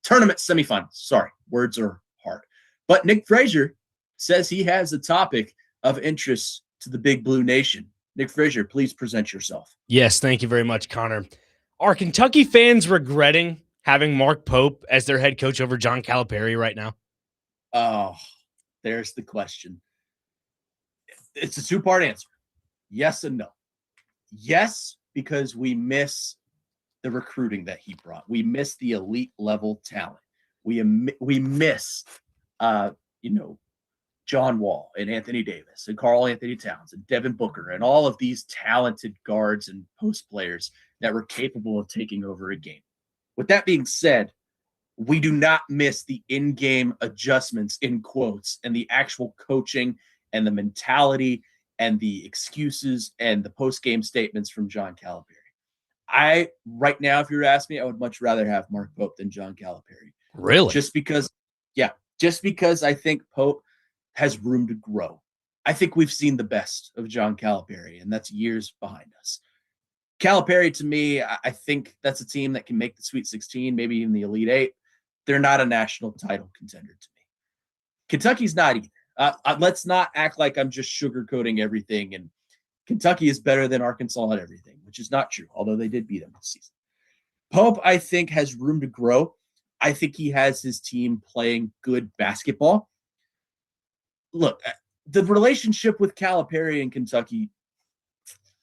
Tournament semifinals. Sorry, words are hard. But Nick Frazier says he has a topic of interest to the Big Blue Nation. Nick Frazier, please present yourself. Yes, thank you very much, Connor. Are Kentucky fans regretting having Mark Pope as their head coach over John Calipari right now? Oh, there's the question. It's a two-part answer. Yes and no. Yes, because we miss the recruiting that he brought. We miss the elite level talent. We miss, John Wall and Anthony Davis and Karl Anthony Towns and Devin Booker and all of these talented guards and post players that were capable of taking over a game. With that being said, we do not miss the in-game adjustments, in quotes, and the actual coaching and the mentality and the excuses and the post-game statements from John Calipari. Right now, if you were to ask me, I would much rather have Mark Pope than John Calipari. Really? Just because I think Pope has room to grow. I think we've seen the best of John Calipari, and that's years behind us. Calipari, to me, I think that's a team that can make the Sweet 16, maybe even the Elite Eight. They're not a national title contender to me. Kentucky's not either. Let's not act like I'm just sugarcoating everything, and Kentucky is better than Arkansas at everything, which is not true, although they did beat them this season. Pope, I think, has room to grow. I think he has his team playing good basketball. Look, the relationship with Calipari and Kentucky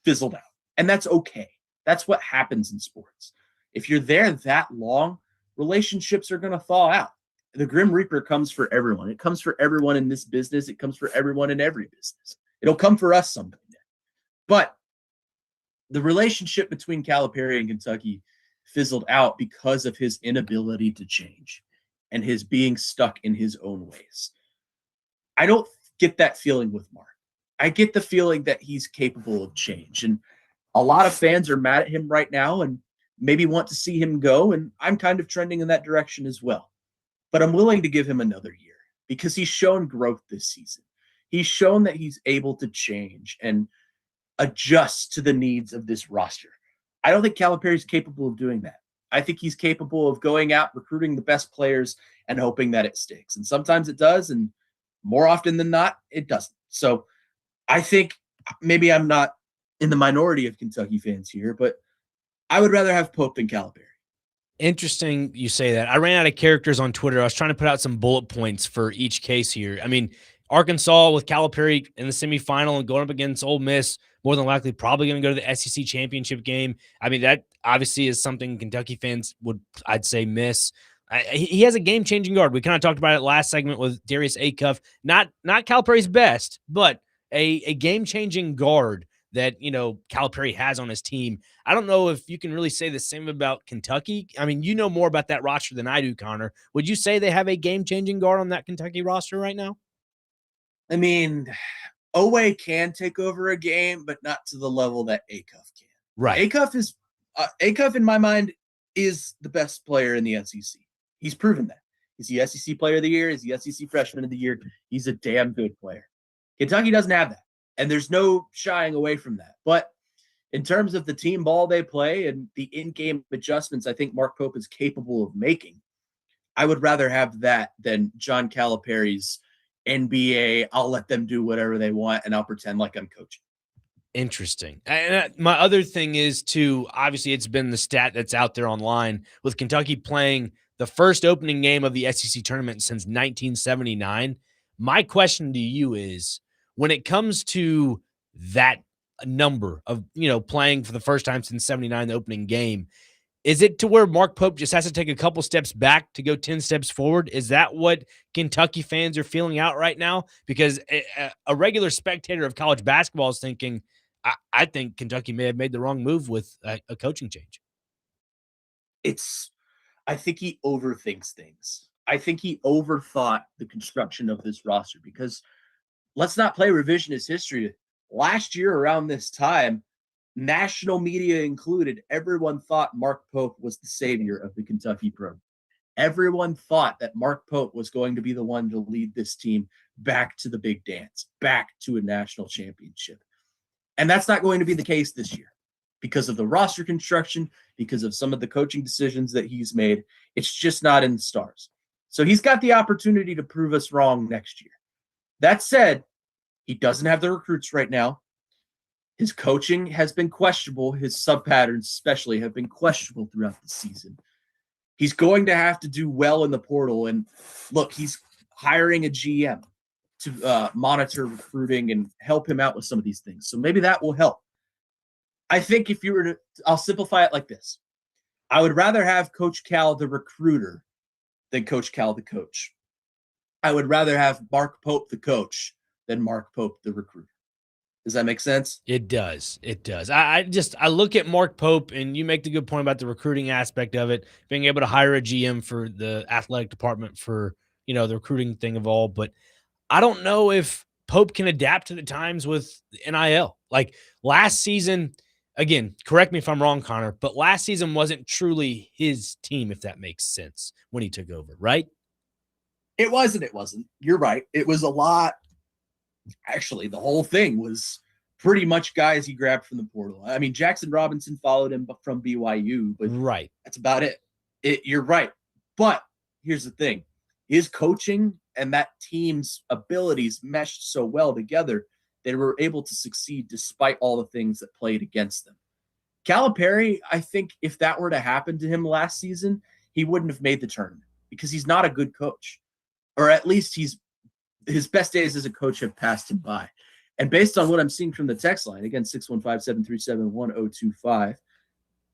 fizzled out, and that's okay. That's what happens in sports. If you're there that long, relationships are going to thaw out. The Grim Reaper comes for everyone. It comes for everyone in this business. It comes for everyone in every business. It'll come for us someday. But the relationship between Calipari and Kentucky fizzled out because of his inability to change and his being stuck in his own ways. I don't get that feeling with Mark. I get the feeling that he's capable of change. And a lot of fans are mad at him right now and maybe want to see him go. And I'm kind of trending in that direction as well. But I'm willing to give him another year because he's shown growth this season. He's shown that he's able to change and adjust to the needs of this roster. I don't think Calipari is capable of doing that. I think he's capable of going out, recruiting the best players, and hoping that it sticks. And sometimes it does, and more often than not, it doesn't. So I think maybe I'm not in the minority of Kentucky fans here, but I would rather have Pope than Calipari. Interesting you say that. I ran out of characters on Twitter. I was trying to put out some bullet points for each case here. I mean, Arkansas with Calipari in the semifinal and going up against Ole Miss, more than likely probably going to go to the SEC championship game. I mean, that obviously is something Kentucky fans would, I'd say, miss. He has a game-changing guard. We kind of talked about it last segment with Darius Acuff. Not Calipari's best, but a game-changing guard that, Calipari has on his team. I don't know if you can really say the same about Kentucky. I mean, you know more about that roster than I do, Connor. Would you say they have a game-changing guard on that Kentucky roster right now? I mean, Owe can take over a game, but not to the level that Acuff can. Right. Acuff, in my mind, is the best player in the SEC. He's proven that. He's the SEC Player of the Year. He's the SEC Freshman of the Year. He's a damn good player. Kentucky doesn't have that, and there's no shying away from that. But in terms of the team ball they play and the in-game adjustments I think Mark Pope is capable of making, I would rather have that than John Calipari's NBA, I'll let them do whatever they want, and I'll pretend like I'm coaching. Interesting. And my other thing is, too, obviously it's been the stat that's out there online with Kentucky playing the first opening game of the SEC tournament since 1979. My question to you is, when it comes to that number of, playing for the first time since 79, the opening game. Is it to where Mark Pope just has to take a couple steps back to go 10 steps forward? Is that what Kentucky fans are feeling out right now? Because a regular spectator of college basketball is thinking, I think Kentucky may have made the wrong move with a coaching change. I think he overthinks things. I think he overthought the construction of this roster because let's not play revisionist history. Last year around this time, national media included, everyone thought Mark Pope was the savior of the Kentucky program. Everyone thought that Mark Pope was going to be the one to lead this team back to the big dance, back to a national championship. And that's not going to be the case this year because of the roster construction, because of some of the coaching decisions that he's made. It's just not in the stars. So he's got the opportunity to prove us wrong next year. That said, he doesn't have the recruits right now. His coaching has been questionable. His sub patterns especially have been questionable throughout the season. He's going to have to do well in the portal. And look, he's hiring a GM to monitor recruiting and help him out with some of these things. So maybe that will help. I think if you were to, I'll simplify it like this. I would rather have Coach Cal, the recruiter, than Coach Cal, the coach. I would rather have Mark Pope, the coach, than Mark Pope, the recruiter. Does that make sense? It does. It does. I look at Mark Pope, and you make the good point about the recruiting aspect of it, being able to hire a GM for the athletic department for, the recruiting thing of all. But I don't know if Pope can adapt to the times with NIL. Like last season, again, correct me if I'm wrong, Connor, but last season wasn't truly his team, if that makes sense, when he took over, right? It wasn't. You're right. It was a lot. Actually, the whole thing was pretty much guys he grabbed from the portal. I mean, Jackson Robinson followed him from BYU, but right, that's about it. You're right. But here's the thing. His coaching and that team's abilities meshed so well together, they were able to succeed despite all the things that played against them. Calipari, I think if that were to happen to him last season, he wouldn't have made the tournament because he's not a good coach. Or at least his best days as a coach have passed him by. And based on what I'm seeing from the text line, again, 615-737-1025,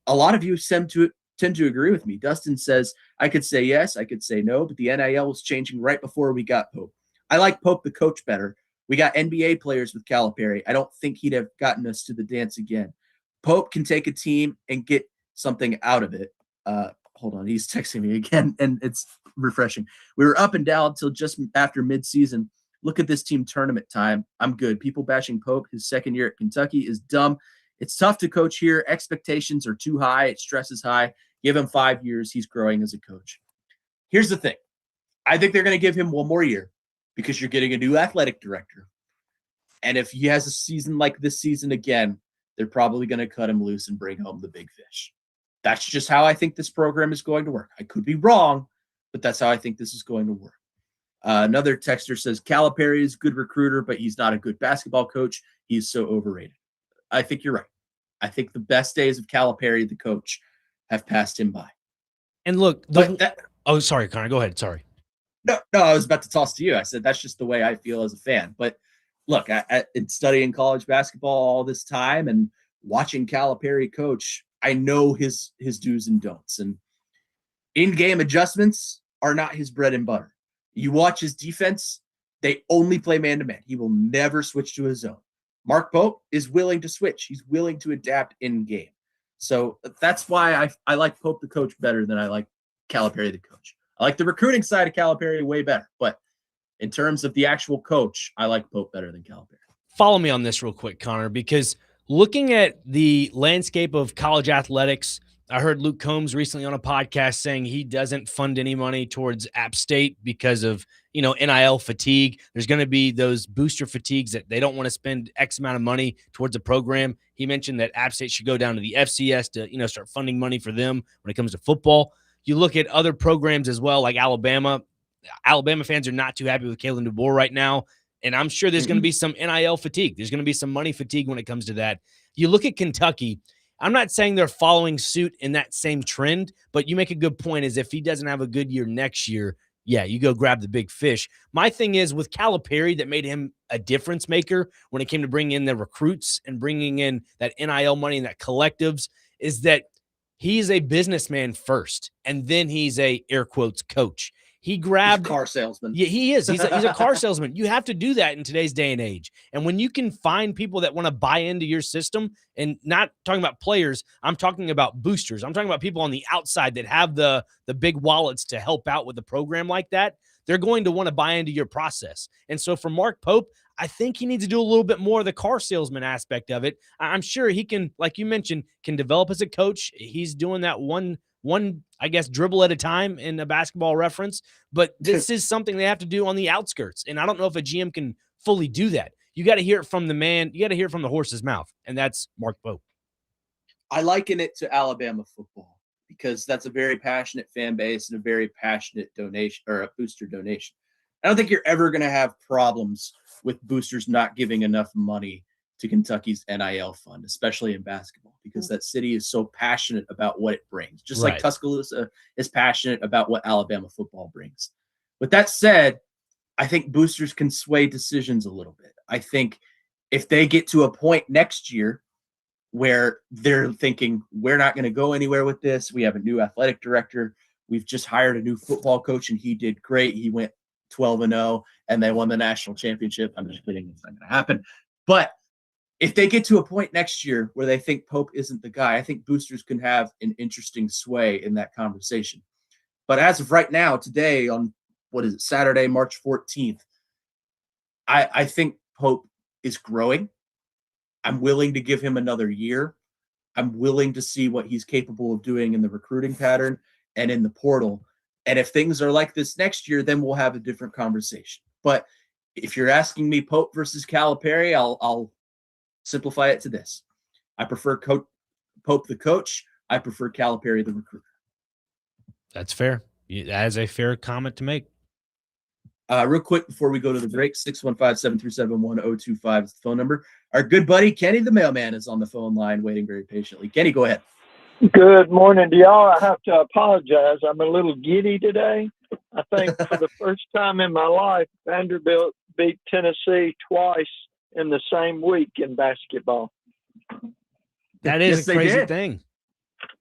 a lot of you tend to agree with me. Dustin says, I could say yes, I could say no, but the NIL was changing right before we got Pope. I like Pope, the coach, better. We got NBA players with Calipari. I don't think he'd have gotten us to the dance again. Pope can take a team and get something out of it. Hold on, he's texting me again, and it's refreshing. We were up and down until just after midseason. Look at this team tournament time. I'm good. People bashing Pope his second year at Kentucky is dumb. It's tough to coach here. Expectations are too high. It stresses high. Give him 5 years. He's growing as a coach. Here's the thing. I think they're going to give him one more year because you're getting a new athletic director. And if he has a season like this season again, they're probably going to cut him loose and bring home the big fish. That's just how I think this program is going to work. I could be wrong, but that's how I think this is going to work. Another texter says, Calipari is a good recruiter, but he's not a good basketball coach. He's so overrated. I think you're right. I think the best days of Calipari, the coach, have passed him by. And look, sorry, Connor, go ahead. Sorry. No, I was about to toss to you. I said, that's just the way I feel as a fan. But look, in studying college basketball all this time and watching Calipari coach, I know his do's and don'ts. And in-game adjustments are not his bread and butter. You watch his defense, they only play man-to-man. He will never switch to his zone. Mark Pope is willing to switch. He's willing to adapt in-game. So that's why I like Pope the coach better than I like Calipari the coach. I like the recruiting side of Calipari way better. But in terms of the actual coach, I like Pope better than Calipari. Follow me on this real quick, Connor, because looking at the landscape of college athletics, I heard Luke Combs recently on a podcast saying he doesn't fund any money towards App State because of, NIL fatigue. There's going to be those booster fatigues that they don't want to spend X amount of money towards a program. He mentioned that App State should go down to the FCS to, start funding money for them when it comes to football. You look at other programs as well, like Alabama. Alabama fans are not too happy with Kalen DeBoer right now. And I'm sure there's going to be some NIL fatigue. There's going to be some money fatigue when it comes to that. You look at Kentucky. I'm not saying they're following suit in that same trend, but you make a good point is if he doesn't have a good year next year, yeah, you go grab the big fish. My thing is with Calipari that made him a difference maker when it came to bringing in the recruits and bringing in that NIL money and that collectives is that he's a businessman first, and then he's a air quotes coach. He's a car salesman. Yeah, he is. He's a car salesman. You have to do that in today's day and age. And when you can find people that want to buy into your system, and not talking about players, I'm talking about boosters. I'm talking about people on the outside that have the big wallets to help out with a program like that. They're going to want to buy into your process. And so for Mark Pope, I think he needs to do a little bit more of the car salesman aspect of it. I'm sure he can, like you mentioned, can develop as a coach. He's doing that one, I guess, dribble at a time in a basketball reference. But this is something they have to do on the outskirts. And I don't know if a GM can fully do that. You got to hear it from the man. You got to hear it from the horse's mouth. And that's Mark Pope. I liken it to Alabama football because that's a very passionate fan base and a very passionate donation or a booster donation. I don't think you're ever going to have problems with boosters not giving enough money to Kentucky's NIL fund, especially in basketball, because that city is so passionate about what it brings, just like Tuscaloosa is passionate about what Alabama football brings. With that said, I think boosters can sway decisions a little bit. I think if they get to a point next year where they're thinking, we're not going to go anywhere with this, we have a new athletic director, we've just hired a new football coach, and he did great. He went 12-0, and they won the national championship. I'm just kidding. It's not going to happen. But if they get to a point next year where they think Pope isn't the guy, I think boosters can have an interesting sway in that conversation. But as of right now, today on, Saturday, March 14th, I think Pope is growing. I'm willing to give him another year. I'm willing to see what he's capable of doing in the recruiting pattern and in the portal. And if things are like this next year, then we'll have a different conversation. But if you're asking me Pope versus Calipari, I'll simplify it to this. I prefer Pope the coach. I prefer Calipari the recruiter. That's fair. That is a fair comment to make. Real quick before we go to the break, 615-737-1025 is the phone number. Our good buddy Kenny the mailman is on the phone line waiting very patiently. Kenny, go ahead. Good morning to y'all. I have to apologize. I'm a little giddy today. I think for the first time in my life, Vanderbilt beat Tennessee twice in the same week in basketball. That is a crazy thing.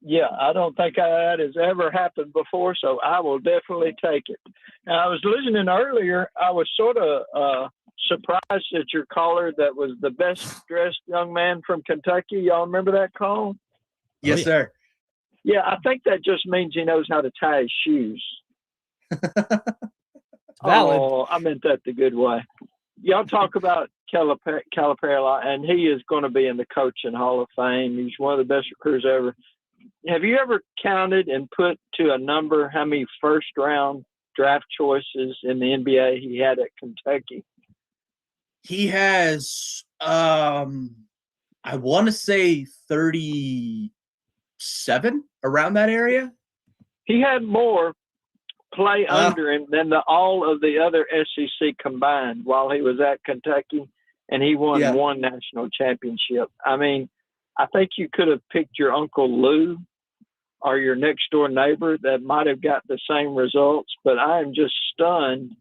Yeah, I don't think that has ever happened before, so I will definitely take it. Now, I was listening earlier. I was sort of surprised at your caller that was the best-dressed young man from Kentucky. Y'all remember that call? Yes, sir. Yeah, I think that just means he knows how to tie his shoes. Valid. Oh, I meant that the good way. Y'all talk about Calipari a lot, and he is going to be in the Coaching Hall of Fame. He's one of the best recruiters ever. Have you ever counted and put to a number how many first-round draft choices in the NBA he had at Kentucky? He has, I want to say 37, around that area. He had more play under him than all of the other SEC combined while he was at Kentucky, and he won one national championship. I mean, I think you could have picked your Uncle Lou or your next door neighbor that might have got the same results, but I am just stunned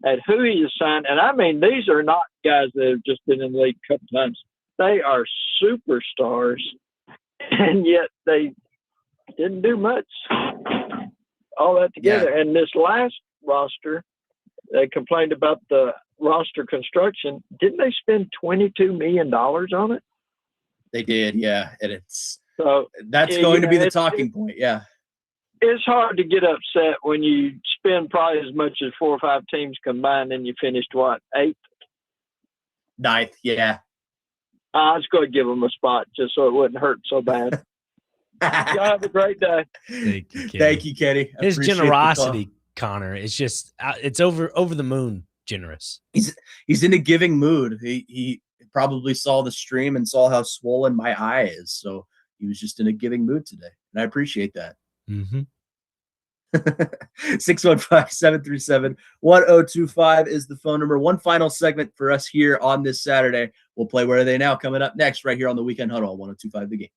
at who he is signed. And I mean, these are not guys that have just been in the league a couple times. They are superstars, and yet they didn't do much. All that together. Yeah. And this last roster, they complained about the roster construction. Didn't they spend $22 million on it? They did, yeah. And that's going to be the talking point, yeah. It's hard to get upset when you spend probably as much as 4 or 5 teams combined and you finished, what, 8th? 9th, yeah. I was going to give them a spot just so it wouldn't hurt so bad. Y'all have a great day. Thank you, Kenny. His generosity, Connor, is just it's over the moon generous. He's in a giving mood. He probably saw the stream and saw how swollen my eye is, so he was just in a giving mood today, and I appreciate that. 615-737-1025 is the phone number. One final segment for us here on this Saturday. We'll play Where Are They Now coming up next right here on the Weekend Huddle, 102.5 The Game.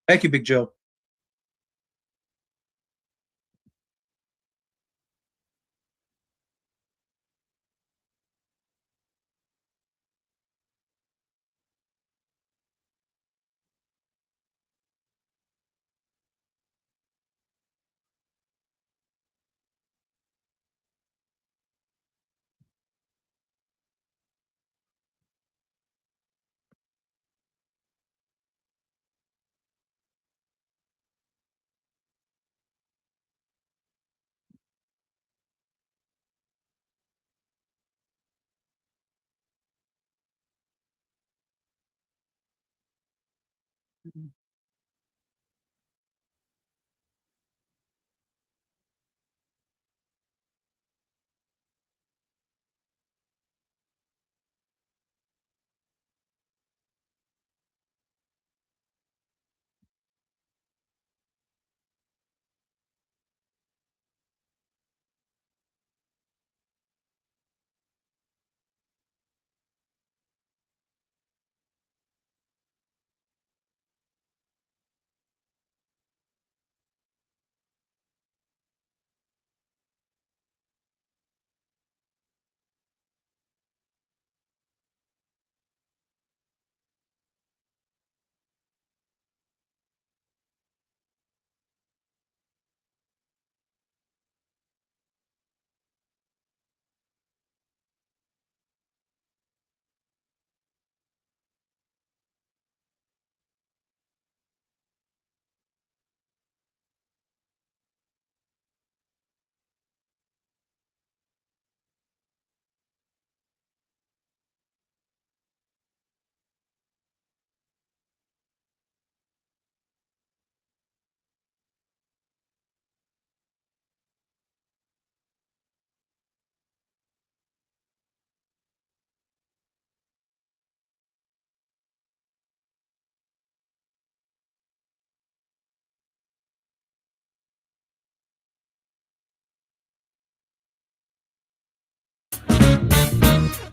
Thank you, Big Joe.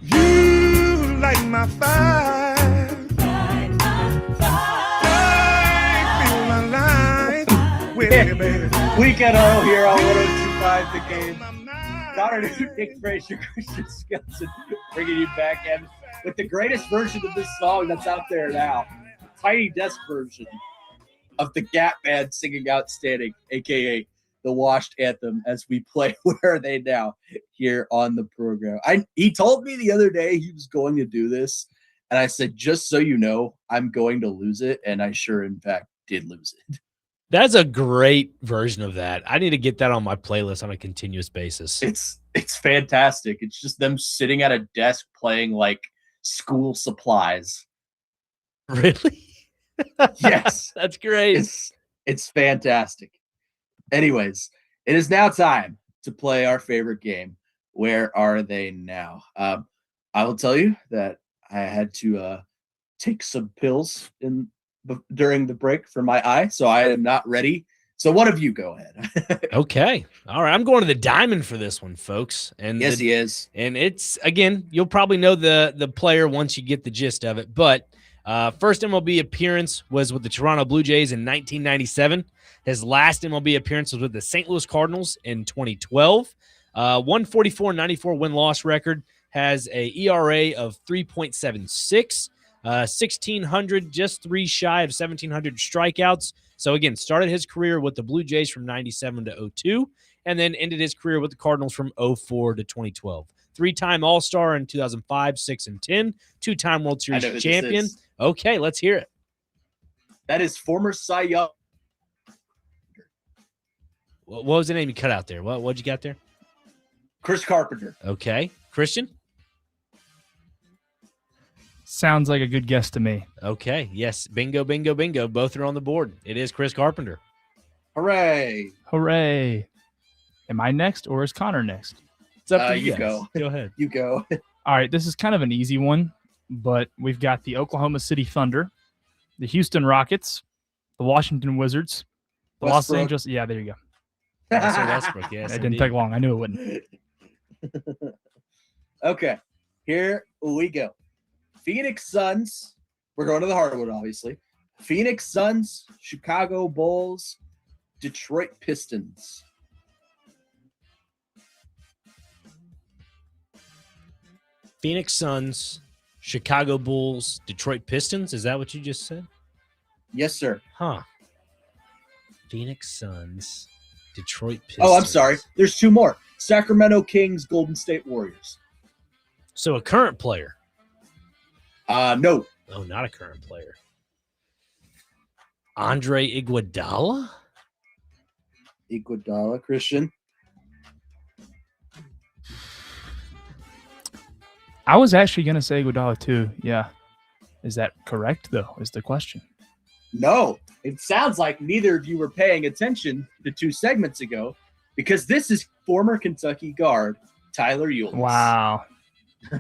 You light my fire. I feel my life with you, baby. Weekend Huddle here on 102.5 The Game. Connor Newt, Nick Frazier, Christian Skelton, bringing you back in with the greatest version of this song that's out there now. The Tiny Desk version of the Gap Band singing Outstanding, a.k.a. the Washed Anthem, as we play Where Are They Now here on the program. He told me the other day he was going to do this, and I said, just so you know, I'm going to lose it, and I sure, in fact, did lose it. That's a great version of that. I need to get that on my playlist on a continuous basis. It's fantastic. It's just them sitting at a desk playing like school supplies. Really? Yes. That's great. It's fantastic. Anyways, it is now time to play our favorite game. Where Are They Now? I will tell you that I had to take some pills during the break for my eye, so I am not ready. So one of you go ahead. Okay. All right. I'm going to the diamond for this one, folks. And yes, he is. And it's, again, you'll probably know the player once you get the gist of it. But first MLB appearance was with the Toronto Blue Jays in 1997. His last MLB appearance was with the St. Louis Cardinals in 2012. 144-94 win-loss record, has a ERA of 3.76. 1,600, just 3 shy of 1,700 strikeouts. So, again, started his career with the Blue Jays from 97 to 02, and then ended his career with the Cardinals from 04 to 2012. 3-time All-Star in 2005, 6, and 10. 2-time World Series champion. Okay, let's hear it. That is former Cy Young. What was the name you cut out there? What'd you got there? Chris Carpenter. Okay. Christian? Sounds like a good guess to me. Okay. Yes. Bingo, bingo, bingo. Both are on the board. It is Chris Carpenter. Hooray. Hooray. Am I next or is Connor next? It's up to you. Go ahead. You go. All right. This is kind of an easy one, but we've got the Oklahoma City Thunder, the Houston Rockets, the Washington Wizards, the Los Angeles. Yeah, there you go. Westbrook, yes. It didn't take long. I knew it wouldn't. Okay. Here we go. Phoenix Suns. We're going to the hardwood, obviously. Phoenix Suns, Chicago Bulls, Detroit Pistons. Phoenix Suns, Chicago Bulls, Detroit Pistons. Is that what you just said? Yes, sir. Huh. Phoenix Suns, Detroit Pistons. Oh, I'm sorry. There's two more. Sacramento Kings, Golden State Warriors. So a current player. No. Oh, not a current player. Andre Iguodala? Iguodala, Christian. I was actually going to say Iguodala too. Yeah. Is that correct, though, is the question. No. It sounds like neither of you were paying attention to 2 segments ago because this is former Kentucky guard Tyler Ulis. Wow.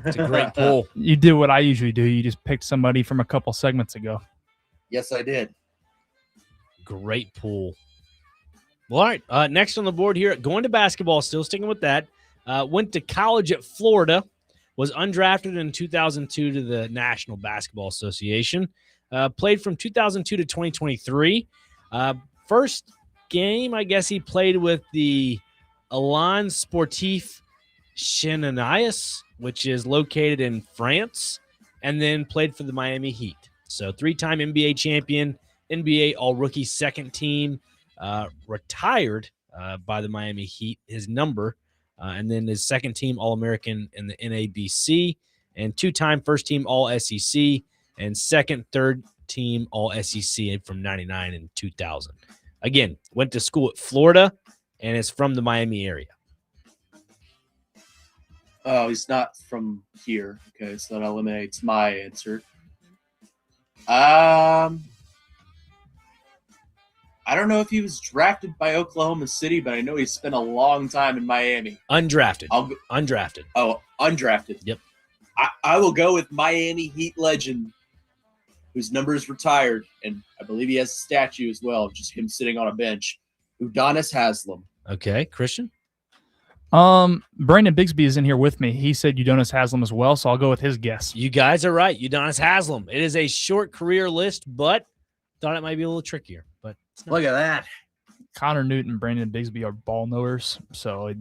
It's a great pull. You did what I usually do. You just picked somebody from a couple segments ago. Yes, I did. Great pull. Well, all right. Next on the board here, going to basketball, still sticking with that. Went to college at Florida. Was undrafted in 2002 to the National Basketball Association. Played from 2002 to 2023. First game, I guess he played with the Elan Sportif Chenonais, which is located in France, and then played for the Miami Heat. So 3-time NBA champion, NBA All-Rookie second team, retired by the Miami Heat, his number, and then his second team All-American in the NABC, and 2-time first team All-SEC, and second, third team All-SEC from 99 and 2000. Again, went to school at Florida and is from the Miami area. Oh, he's not from here. Okay, so that eliminates my answer. I don't know if he was drafted by Oklahoma City, but I know he spent a long time in Miami. Undrafted. Undrafted. Oh, undrafted. Yep. I will go with Miami Heat legend, whose number is retired, and I believe he has a statue as well, just him sitting on a bench. Udonis Haslem. Okay, Christian? Brandon Bigsby is in here with me. He said Udonis Haslem as well, so I'll go with his guess. You guys are right. Udonis Haslem. It is a short career list, but thought it might be a little trickier. But look at that. Connor Newton and Brandon Bigsby are ball knowers, so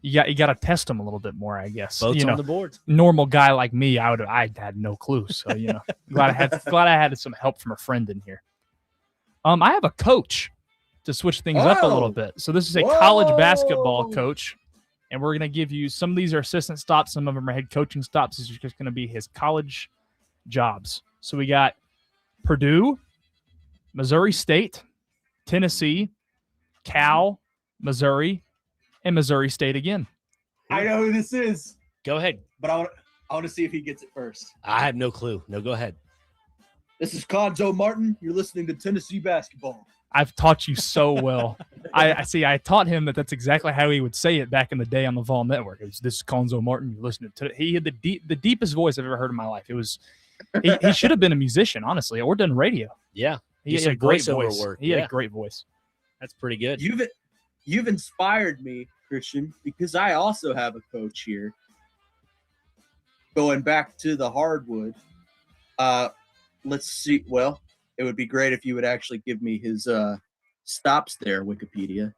you got to test them a little bit more, I guess. Both on the board. Normal guy like me, I had no clue. So glad I had some help from a friend in here. I have a coach to switch things up a little bit. So this is a college basketball coach, and we're gonna give you some of these are assistant stops, some of them are head coaching stops. These are just gonna be his college jobs. So we got Purdue, Missouri State, Tennessee, Cal, Missouri, and Missouri State again. I know who this is. Go ahead. But I want to see if he gets it first. I have no clue. No, go ahead. This is Conzo Martin. You're listening to Tennessee basketball. I've taught you so well. I see. I taught him that's exactly how he would say it back in the day on the Vol Network. It was, "This is Conzo Martin. You're listening to." He had the deepest voice I've ever heard in my life. It was. He should have been a musician, honestly, or done radio. Yeah, he had a great voice. He had a great voice. That's pretty good. You've inspired me, Christian, because I also have a coach here. Going back to the hardwood, let's see. Well, it would be great if you would actually give me his stops there, Wikipedia.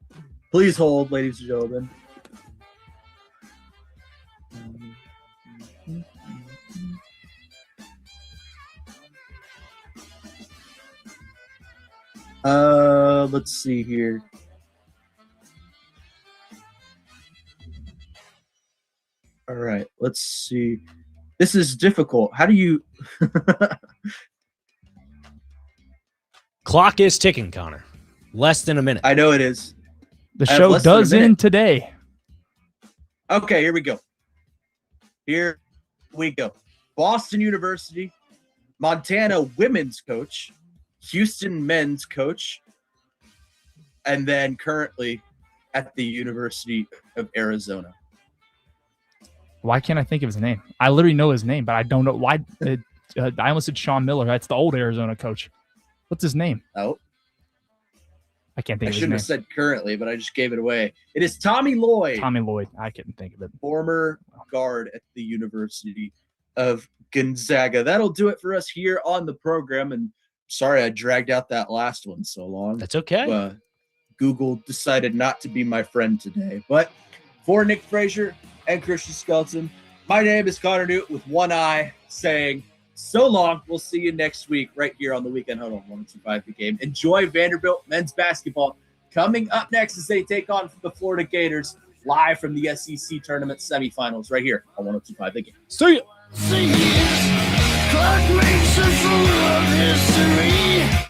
Please hold, ladies and gentlemen. Let's see here. All right, let's see. This is difficult. How do you Clock is ticking, Connor. Less than a minute. I know it is. The show does end today. Okay, here we go. Here we go. Boston University, Montana women's coach, Houston men's coach, and then currently at the University of Arizona. Why can't I think of his name? I literally know his name, but I don't know why. I almost said Sean Miller. That's the old Arizona coach. What's his name? Oh, I can't think of his name. I shouldn't have said currently, but I just gave it away. It is Tommy Lloyd. Tommy Lloyd. I couldn't think of it. Former guard at the University of Gonzaga. That'll do it for us here on the program. And Sorry I dragged out that last one so long. That's okay. Google decided not to be my friend today. But for Nick Frazier and Christian Skelton, my name is Connor Newt with one eye saying so long. We'll see you next week right here on the Weekend Huddle 102.5 The Game. Enjoy Vanderbilt men's basketball coming up next as they take on the Florida Gators live from the SEC tournament semifinals right here on 102.5 The Game. See ya. Clark makes a fool of history.